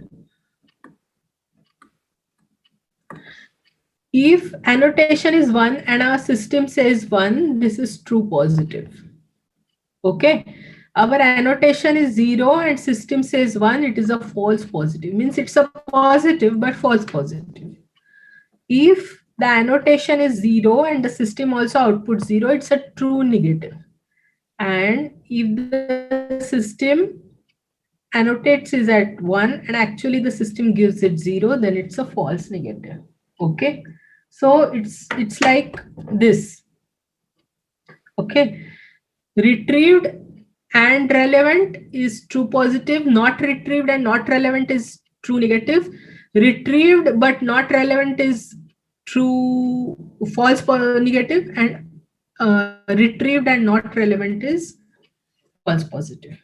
If annotation is 1 and our system says 1, this is true positive. Okay. Our annotation is 0 and system says 1, it is a false positive. Means it's a positive but false positive. If the annotation is 0 and the system also outputs 0, it's a true negative. and if the system annotates is at 1 and actually the system gives it 0, then it's a false negative. Okay, so it's like this. Okay, retrieved and relevant is true positive, not retrieved and not relevant is true negative, retrieved but not relevant is true false negative, and retrieved and not relevant is false positive.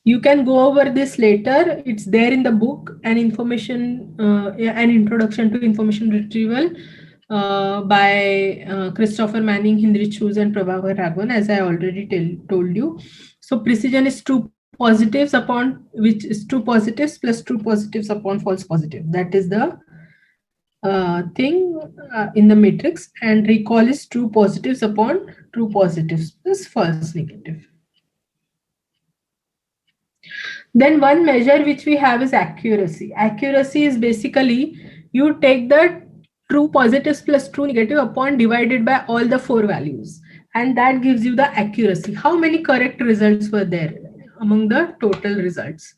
You can go over this later. It's there in the book, an introduction to information retrieval by Christopher Manning, Heinrich Schulze, and Prabhakar Raghavan, as I already told you. So precision is true positives upon which is true positives plus true positives upon false positive. That is the thing in the matrix, and recall is true positives upon true positives plus false negative. Then one measure which we have is accuracy. Accuracy is basically you take the true positives plus true negative upon divided by all the 4 values, and that gives you the accuracy. How many correct results were there among the total results?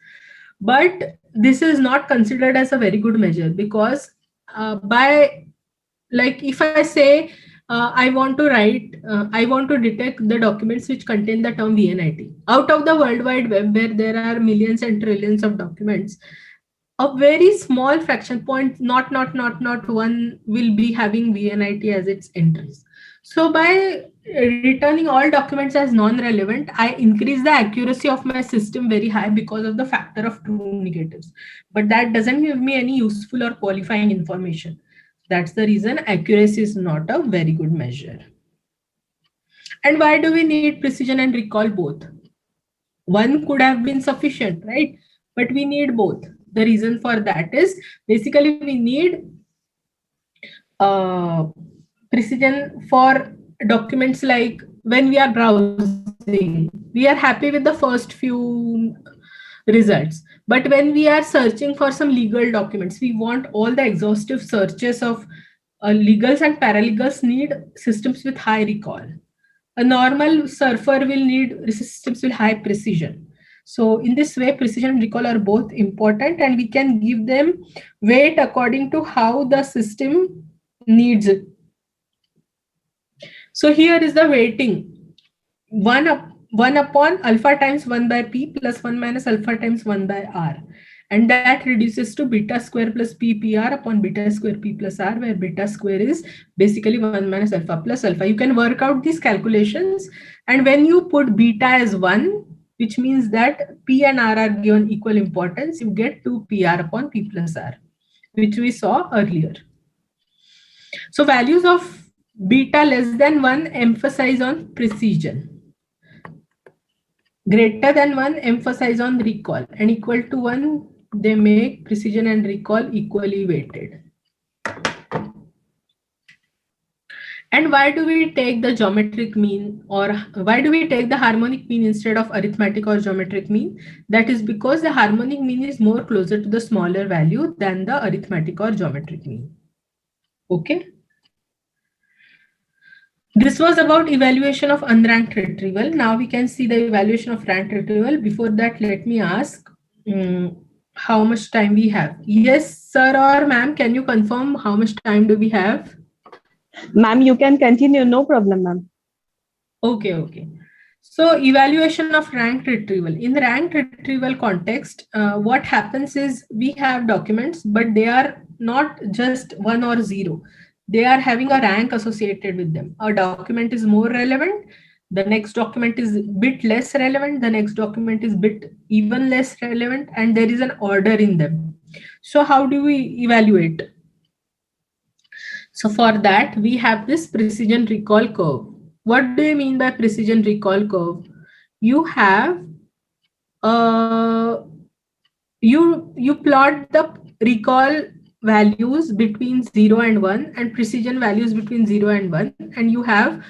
But this is not considered as a very good measure, because if I say I want to detect the documents which contain the term VNIT. Out of the World Wide Web, where there are millions and trillions of documents, a very small fraction point, not one, will be having VNIT as its entries. So by returning all documents as non-relevant, I increase the accuracy of my system very high because of the factor of true negatives. But that doesn't give me any useful or qualifying information. That's the reason accuracy is not a very good measure. And why do we need precision and recall both? One could have been sufficient, right? But we need both. The reason for that is basically we need precision for documents like when we are browsing, we are happy with the first few results. But when we are searching for some legal documents, we want all the exhaustive searches of legals and paralegals need systems with high recall. A normal surfer will need systems with high precision. So in this way, precision and recall are both important, and we can give them weight according to how the system needs it. So here is the weighting. 1 upon alpha times 1 by p plus 1 minus alpha times 1 by r. And that reduces to beta square plus p pr upon beta square p plus r, where beta square is basically 1 minus alpha plus alpha. You can work out these calculations. And when you put beta as 1, which means that p and r are given equal importance, you get 2 pr upon p plus r, which we saw earlier. So values of beta less than 1 emphasize on precision. Greater than 1 emphasize on recall, and equal to 1 they make precision and recall equally weighted. And why do we take the geometric mean, or why do we take the harmonic mean instead of arithmetic or geometric mean? That is because the harmonic mean is more closer to the smaller value than the arithmetic or geometric mean. Okay. This was about evaluation of unranked retrieval. Now we can see the evaluation of ranked retrieval. Before that, let me ask how much time we have. Yes, sir or ma'am, can you confirm how much time do we have? Ma'am, you can continue, no problem, ma'am. Okay. So evaluation of ranked retrieval. In the ranked retrieval context, what happens is we have documents, but they are not just 1 or 0. They are having a rank associated with them. A document is more relevant, the next document is a bit less relevant, the next document is bit even less relevant, and there is an order in them. So how do we evaluate? So for that, we have this precision recall curve. What do you mean by precision recall curve? You have you plot the recall values between 0 and 1 and precision values between 0 and 1, and you have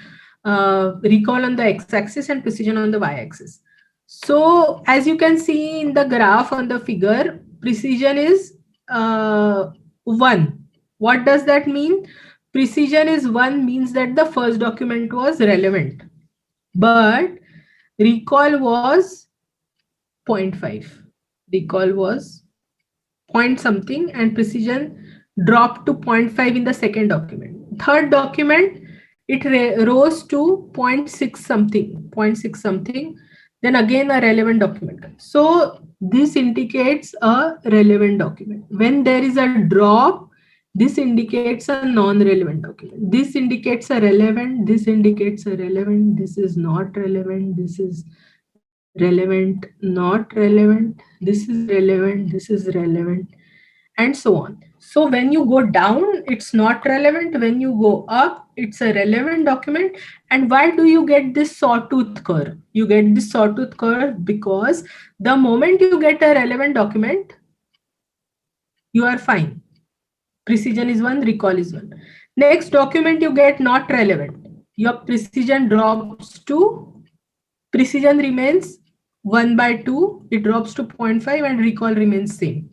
recall on the x-axis and precision on the y-axis. So as you can see in the graph on the figure, precision is 1. What does that mean? precision is 1 means that the first document was relevant, but recall was 0.5. Recall was point something and precision dropped to 0.5 in the second document. Third document, it rose to 0.6 something, 0.6 something. Then again a relevant document. So this indicates a relevant document. When there is a drop, this indicates a non-relevant document. This indicates a relevant, this indicates a relevant, this is not relevant, this is relevant, not relevant, this is relevant, this is relevant, and so on. So when you go down, it's not relevant. When you go up, it's a relevant document. And why do you get this sawtooth curve? You get this sawtooth curve because the moment you get a relevant document, you are fine. Precision is 1, recall is 1. Next document you get not relevant. Your precision drops to, precision remains 1/2, it drops to 0.5 and recall remains same.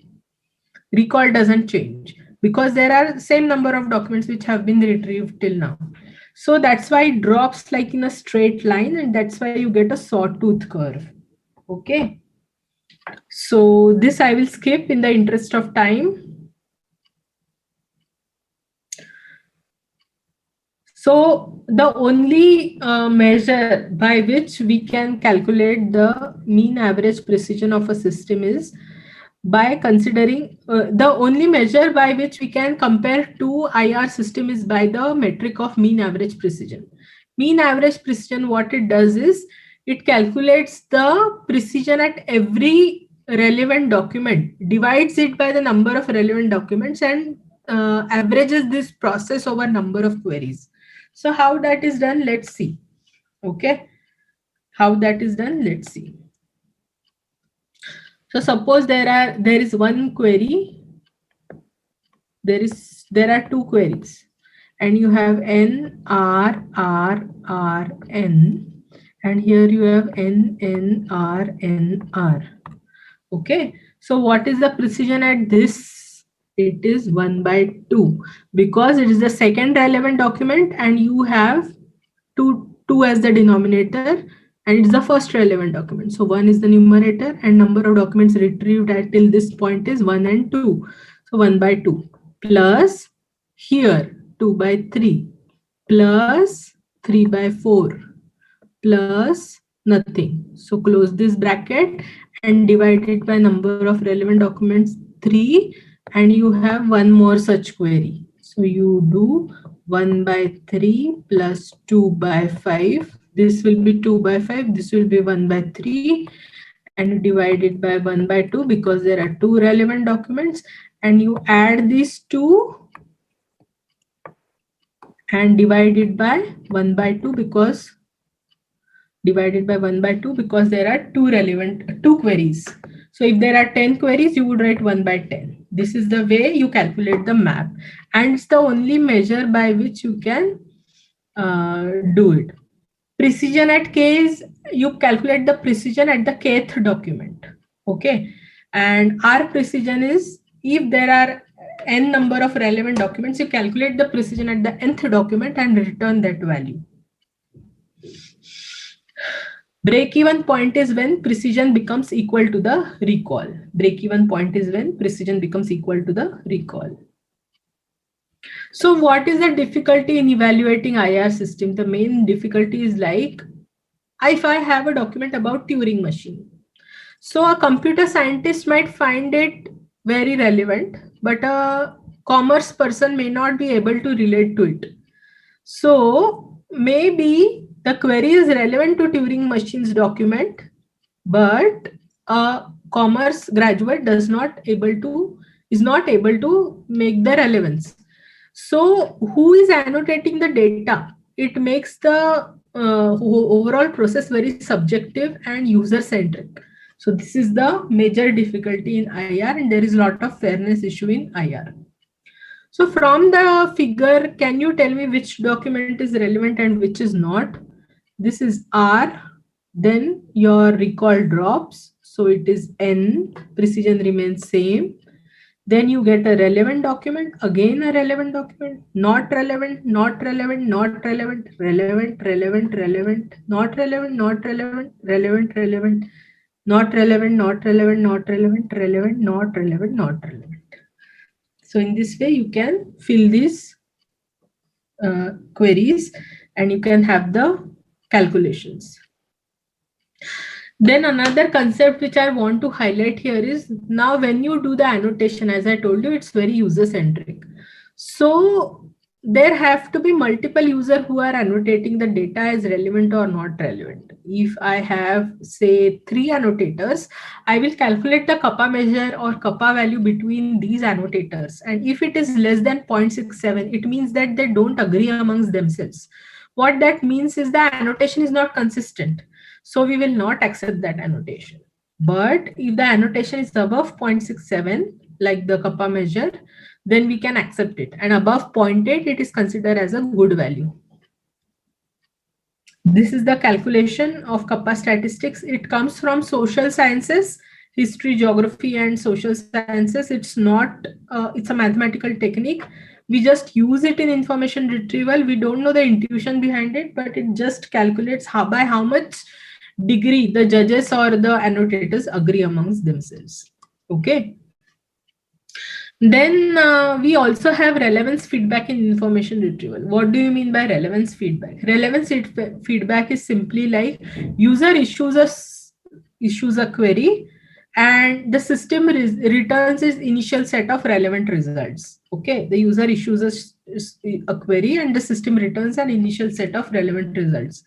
Recall doesn't change because there are same number of documents which have been retrieved till now. So that's why it drops like in a straight line, and that's why you get a sawtooth curve. Okay. So this I will skip in the interest of time. So the only measure by which we can calculate the mean average precision of a system is by considering the only measure by which we can compare two IR system is by the metric of mean average precision. Mean average precision, what it does is it calculates the precision at every relevant document, divides it by the number of relevant documents, and averages this process over number of queries. So how that is done, let's see. Okay, how that is done, let's see. So suppose there is one query, there are two queries, and you have N, R, R, R, N, and here you have N, N, R, N, R. Okay, so what is the precision at this? It is 1/2 because it is the second relevant document and you have 2 as the denominator, and it's the first relevant document. So 1 is the numerator and number of documents retrieved at till this point is 1 and 2. So 1/2 plus here 2/3 plus 3/4 plus nothing. So close this bracket and divide it by number of relevant documents 3, and you have one more such query. So you do 1/3 plus 2/5. This will be 2/5. This will be 1/3, and divide it by 1/2 because there are two relevant documents, and you add these two and divide it by 1/2 because there are two queries. So if there are 10 queries, you would write 1/10. This is the way you calculate the map, and it's the only measure by which you can do it. Precision at k is, you calculate the precision at the kth document. Okay, and our precision is, if there are n number of relevant documents, you calculate the precision at the nth document and return that value. Break-even point is when precision becomes equal to the recall. Break-even point is when precision becomes equal to the recall. So what is the difficulty in evaluating IR system? The main difficulty is like, if I have a document about Turing machine, so a computer scientist might find it very relevant, but a commerce person may not be able to relate to it. So maybe the query is relevant to Turing machine's document, but a commerce graduate is not able to make the relevance. So who is annotating the data? It makes the overall process very subjective and user-centric. So this is the major difficulty in IR, and there is a lot of fairness issue in IR. So from the figure, can you tell me which document is relevant and which is not? This is R, then your recall drops. So it is N, precision remains same. Then you get a relevant document, again a relevant document, not relevant, not relevant, not relevant, relevant, relevant, relevant, not relevant, not relevant, relevant, relevant, not relevant, not relevant, not relevant, relevant, not relevant, not relevant. So in this way, you can fill these queries and you can have the calculations. Then another concept which I want to highlight here is, now when you do the annotation, as I told you, it's very user centric. So there have to be multiple users who are annotating the data as relevant or not relevant. If I have, say, 3 annotators, I will calculate the kappa measure or kappa value between these annotators. And if it is less than 0.67, it means that they don't agree amongst themselves. What that means is the annotation is not consistent. So we will not accept that annotation. But if the annotation is above 0.67, like the kappa measure, then we can accept it. And above 0.8, it is considered as a good value. This is the calculation of kappa statistics. It comes from social sciences, history, geography, and social sciences. It's not, it's a mathematical technique. We just use it in information retrieval. We don't know the intuition behind it, but it just calculates by how much degree the judges or the annotators agree amongst themselves. Okay. Then we also have relevance feedback in information retrieval. What do you mean by relevance feedback? Relevance feedback is simply like user issues a query and the system returns its initial set of relevant results. Okay, the user issues a query and the system returns an initial set of relevant results.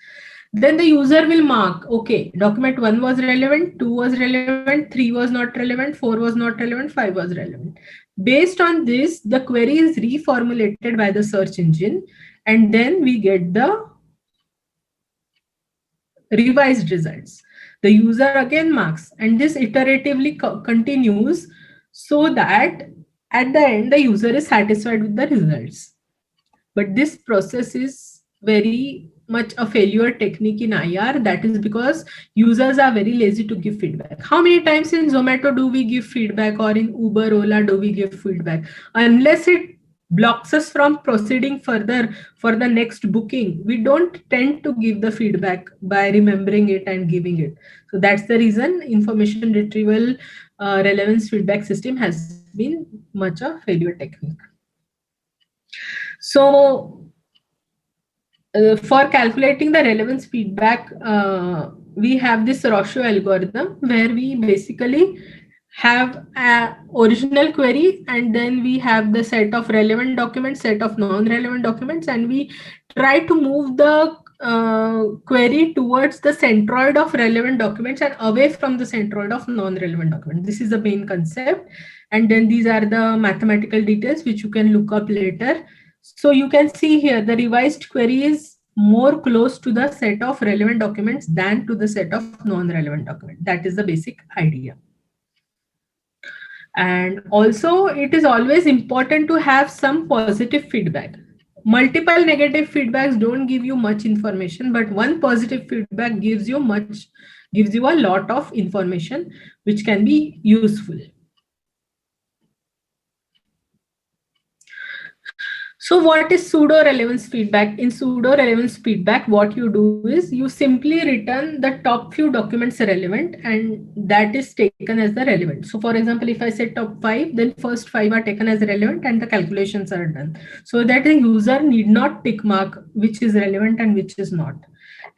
Then the user will mark, okay, document 1 was relevant, 2 was relevant, 3 was not relevant, 4 was not relevant, 5 was relevant. Based on this, the query is reformulated by the search engine, and then we get the revised results. The user again marks, and this iteratively continues so that at the end, the user is satisfied with the results. But this process is very much a failure technique in IR. That is because users are very lazy to give feedback. How many times in Zomato do we give feedback, or in Uber, Ola do we give feedback? Unless it blocks us from proceeding further for the next booking, we don't tend to give the feedback by remembering it and giving it. So that's the reason information retrieval relevance feedback system has been much a failure technique. So for calculating the relevance feedback, we have this Roche algorithm where we basically have an original query, and then we have the set of relevant documents, set of non-relevant documents, and we try to move the query towards the centroid of relevant documents and away from the centroid of non-relevant documents. This is the main concept. And then these are the mathematical details which you can look up later. So you can see here the revised query is more close to the set of relevant documents than to the set of non-relevant documents. That is the basic idea. And also it is always important to have some positive feedback. Multiple negative feedbacks don't give you much information, but one positive feedback gives you a lot of information which can be useful. So what is pseudo-relevance feedback? In pseudo-relevance feedback, what you do is you simply return the top few documents relevant, and that is taken as the relevant. So for example, if I say top 5, then first 5 are taken as relevant and the calculations are done. So that the user need not tick mark which is relevant and which is not.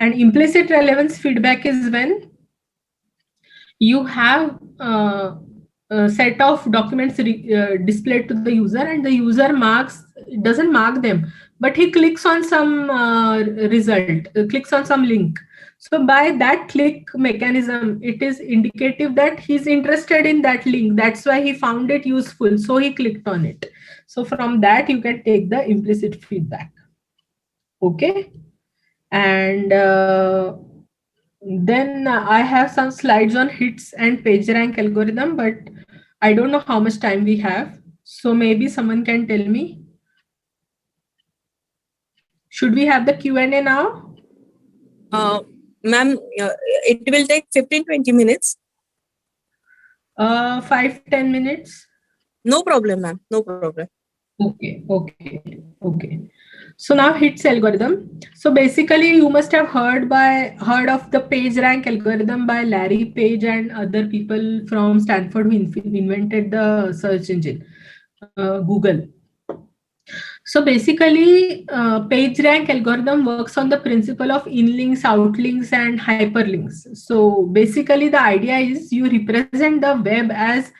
And implicit relevance feedback is when you have a set of documents displayed to the user, and the user doesn't mark them, but he clicks on some result, clicks on some link. So by that click mechanism, it is indicative that he's interested in that link. That's why he found it useful. So he clicked on it. So from that, you can take the implicit feedback. Okay. And then I have some slides on hits and PageRank algorithm, but I don't know how much time we have. So maybe someone can tell me. Should we have the Q&A now? Ma'am, it will take 15-20 minutes. 5-10 minutes. No problem, ma'am. No problem. Okay. So now HITS algorithm. So basically, you must have heard of the PageRank algorithm by Larry Page and other people from Stanford who invented the search engine, Google. So basically, PageRank algorithm works on the principle of inlinks, outlinks, and hyperlinks. So basically, the idea is you represent the web as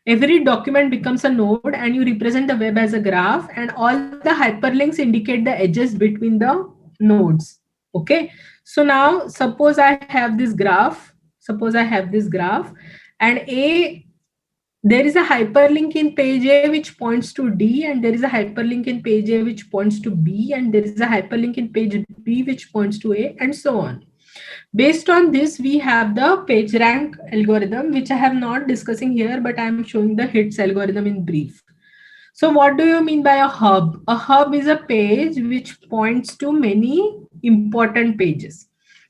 every document becomes a node, and you represent the web as a graph, and all the hyperlinks indicate the edges between the nodes. Okay. So now suppose I have this graph. And there is a hyperlink in page A which points to D, and there is a hyperlink in page A which points to B, and there is a hyperlink in page B which points to A, and so on. Based on this, we have the PageRank algorithm, which I have not discussing here, but I am showing the HITS algorithm in brief. So what do you mean by a hub? A hub is a page which points to many important pages.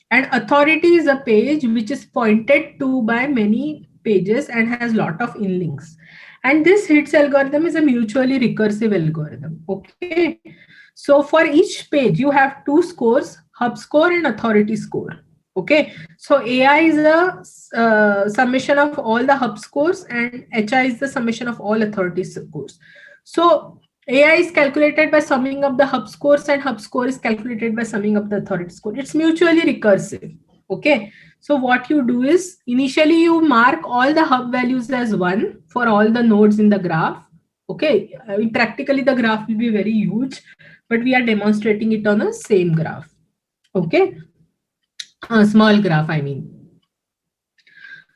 And authority is a page which is pointed to by many pages and has lot of inlinks. And this HITS algorithm is a mutually recursive algorithm. Okay. So for each page, you have two scores, hub score and authority score. Okay. So AI is a summation of all the hub scores, and HI is the summation of all authority scores. So AI is calculated by summing up the hub scores, and hub score is calculated by summing up the authority score. It's mutually recursive. Okay. So what you do is initially you mark all the hub values as 1 for all the nodes in the graph. Okay. Practically the graph will be very huge, but we are demonstrating it on a same graph. Okay. A small graph, I mean.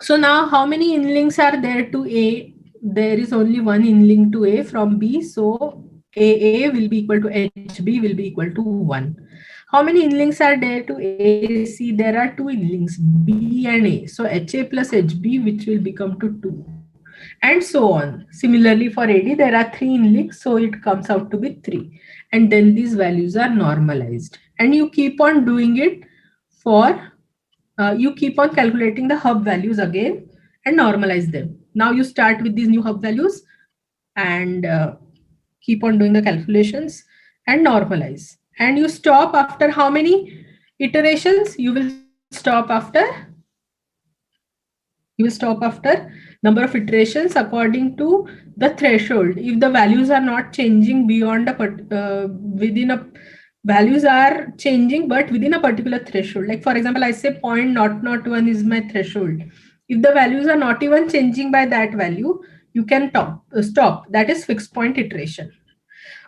So now how many inlinks are there to A? There is only one inlink to A from B. So AA will be equal to HB will be equal to 1. How many inlinks are there to AC? There are two inlinks, B and A. So HA plus HB, which will become to 2. And so on. Similarly for AD, there are 3 inlinks. So it comes out to be 3. And then these values are normalized. And you keep on doing it for, you keep on calculating the hub values again and normalize them. Now you start with these new hub values and keep on doing the calculations and normalize. And you stop after how many iterations? You will stop after number of iterations according to the threshold. If the values are not changing beyond values are changing, but within a particular threshold. Like for example, I say 0.001 is my threshold. If the values are not even changing by that value, you can stop. That is fixed point iteration.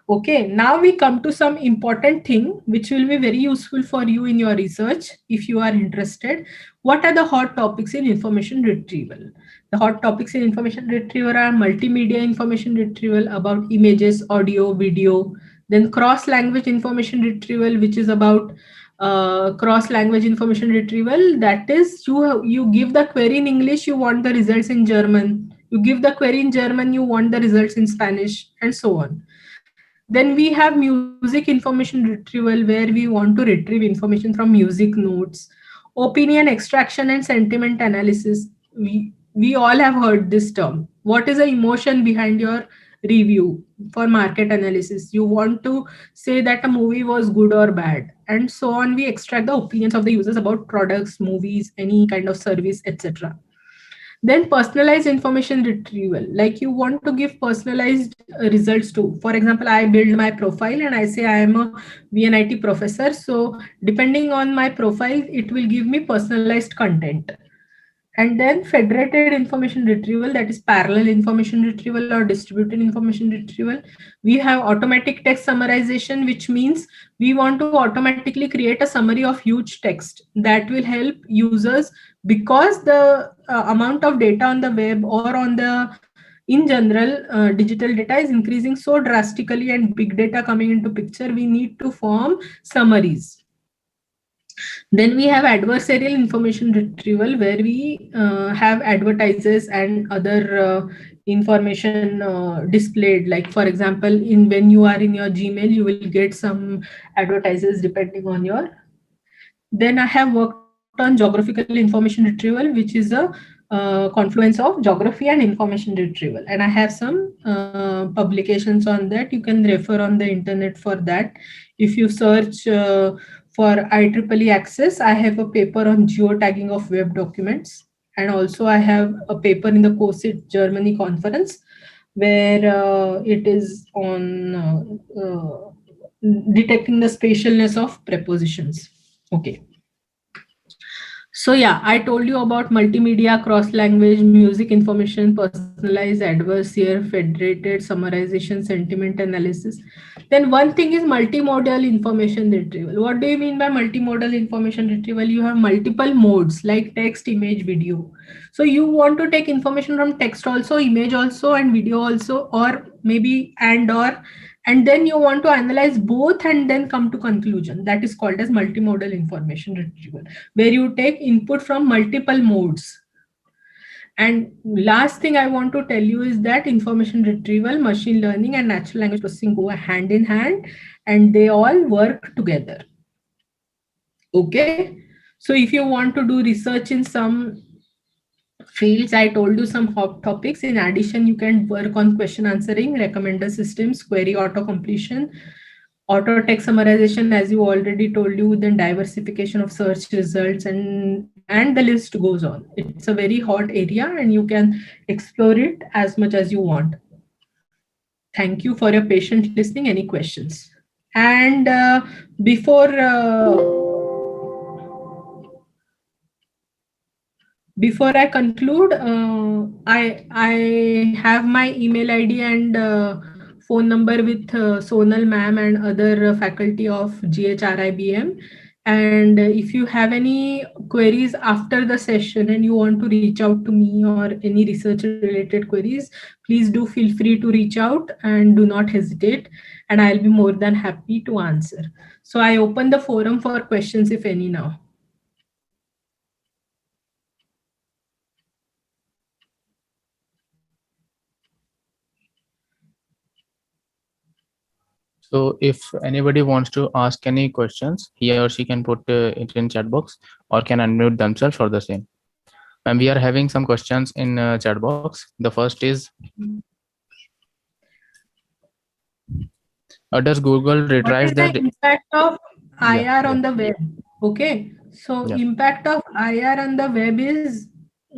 Okay, now we come to some important thing which will be very useful for you in your research if you are interested. What are the hot topics in information retrieval? The hot topics in information retrieval are multimedia information retrieval about images, audio, video, then cross-language information retrieval, which is about cross-language information retrieval. That is, you give the query in English, you want the results in German. You give the query in German, you want the results in Spanish, and so on. Then we have music information retrieval, where we want to retrieve information from music notes. Opinion extraction and sentiment analysis. We all have heard this term. What is the emotion behind your review? For market analysis, you want to say that a movie was good or bad, and so on. We extract the opinions of the users about products, movies, any kind of service, etc. Then personalized information retrieval, like you want to give personalized results to. For example, I build my profile and I say I am a VNIT professor. So depending on my profile, it will give me personalized content. And then federated information retrieval, that is parallel information retrieval or distributed information retrieval. We have automatic text summarization, which means we want to automatically create a summary of huge text that will help users, because the amount of data on the web or on the in general digital data is increasing so drastically and big data coming into picture, we need to form summaries. Then we have adversarial information retrieval, where we have advertisers and other information displayed. Like for example, when you are in your Gmail, you will get some advertisers depending on your. Then I have worked on geographical information retrieval, which is a confluence of geography and information retrieval. And I have some publications on that. You can refer on the internet for that. If you search for IEEE Access, I have a paper on geotagging of web documents. And also I have a paper in the COSIT Germany conference where it is on detecting the spatialness of prepositions. Okay. So yeah, I told you about multimedia, cross-language, music information, personalized, adversarial, federated, summarization, sentiment analysis. Then one thing is multimodal information retrieval. What do you mean by multimodal information retrieval? You have multiple modes like text, image, video. So you want to take information from text also, image also, and video also, or maybe and then you want to analyze both and then come to conclusion. That is called as multimodal information retrieval, where you take input from multiple modes. And last thing I want to tell you is that information retrieval, machine learning, and natural language processing go hand in hand, and they all work together. Okay. So if you want to do research in some fields, I told you some hot topics. In addition, you can work on question answering, recommender systems, query auto completion, auto text summarization, as you already told you, then diversification of search results, and the list goes on. It's a very hot area and you can explore it as much as you want. Thank you for your patient listening. Any questions? And before I conclude, I have my email ID and phone number with Sonal ma'am and other faculty of GHRIBM. And if you have any queries after the session and you want to reach out to me or any research related queries, please do feel free to reach out and do not hesitate. And I'll be more than happy to answer. So I open the forum for questions, if any, now. So if anybody wants to ask any questions, he or she can put it in chat box or can unmute themselves for the same. And we are having some questions in chat box. The first is, does Google retrieve the impact of IR on the web? Okay, so impact of IR on the web is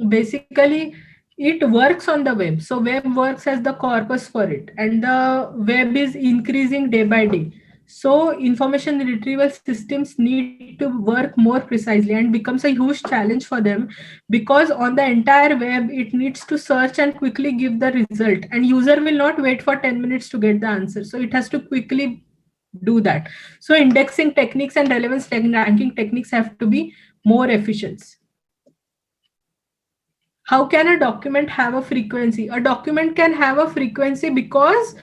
basically it works on the web. So web works as the corpus for it, and the web is increasing day by day. So information retrieval systems need to work more precisely and becomes a huge challenge for them, because on the entire web, it needs to search and quickly give the result, and user will not wait for 10 minutes to get the answer. So it has to quickly do that. So indexing techniques and relevance ranking techniques have to be more efficient. How can a document have a frequency? A document can have a frequency because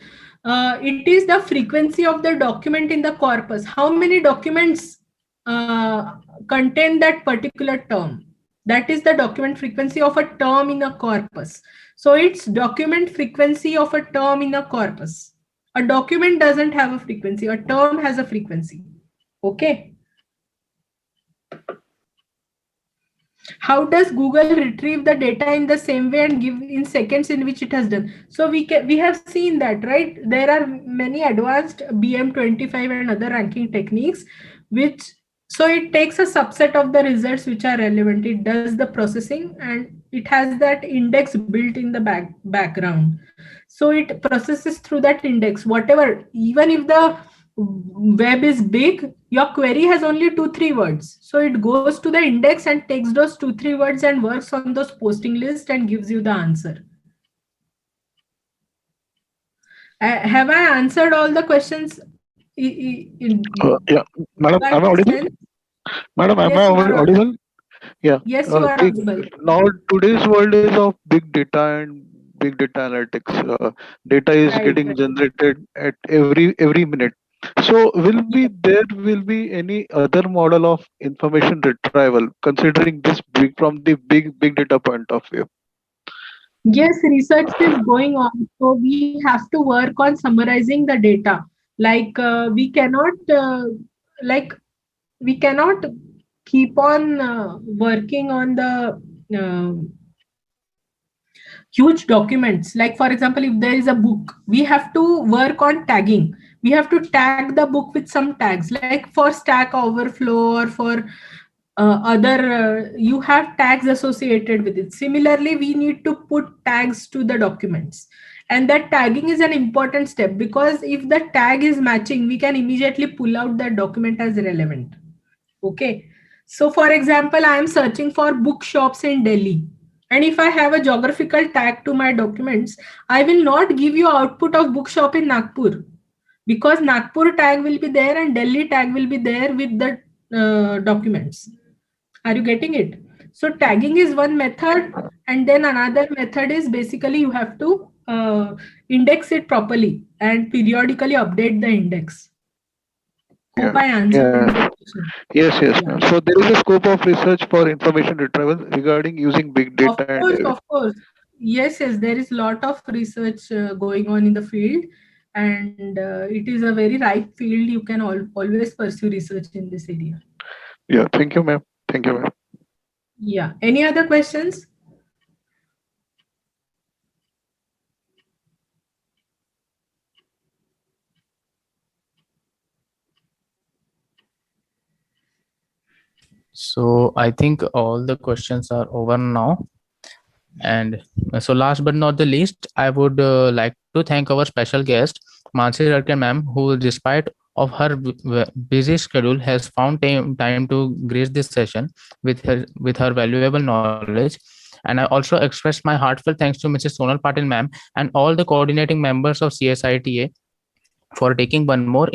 it is the frequency of the document in the corpus. How many documents contain that particular term? That is the document frequency of a term in a corpus. So it's document frequency of a term in a corpus. A document doesn't have a frequency. A term has a frequency. Okay. How does Google retrieve the data in the same way and give in seconds in which it has done? So we have seen that, right? There are many advanced BM25 and other ranking techniques, so it takes a subset of the results which are relevant. It does the processing and it has that index built in the background. So it processes through that index, whatever, even if the web is big, your query has only 2-3 words. So it goes to the index and takes those 2-3 words and works on those posting lists and gives you the answer. Have I answered all the questions? Yeah, madam, am I audible? Madam, am I audible? Yeah. Yes, you are audible. Now today's world is of big data and big data analytics. Data is getting generated at every minute. So there will be any other model of information retrieval considering this from the big data point of view? Yes, research is going on. So we have to work on summarizing the data. Like we cannot keep on working on the huge documents. Like for example, if there is a book, we have to work on tagging. We have to tag the book with some tags, like for Stack Overflow or for other, you have tags associated with it. Similarly, we need to put tags to the documents. And that tagging is an important step, because if the tag is matching, we can immediately pull out that document as relevant. Okay. So for example, I am searching for bookshops in Delhi. And if I have a geographical tag to my documents, I will not give you output of bookshop in Nagpur, because Nagpur tag will be there and Delhi tag will be there with the documents. Are you getting it? So tagging is one method. And then another method is basically you have to index it properly and periodically update the index. Hope I answered the question. Yes. Ma'am. So there is a scope of research for information retrieval regarding using big data. Of course. Yes, there is a lot of research going on in the field, and it is a very ripe field. You can always pursue research in this area. Yeah, thank you, ma'am. Yeah. Any other questions? So I think all the questions are over now. And so last but not the least, I would like to thank our special guest, Mansi Radkar ma'am, who despite of her busy schedule has found time to grace this session with her valuable knowledge. And I also express my heartfelt thanks to Mrs. Sonal Patil ma'am and all the coordinating members of CSITA for taking one more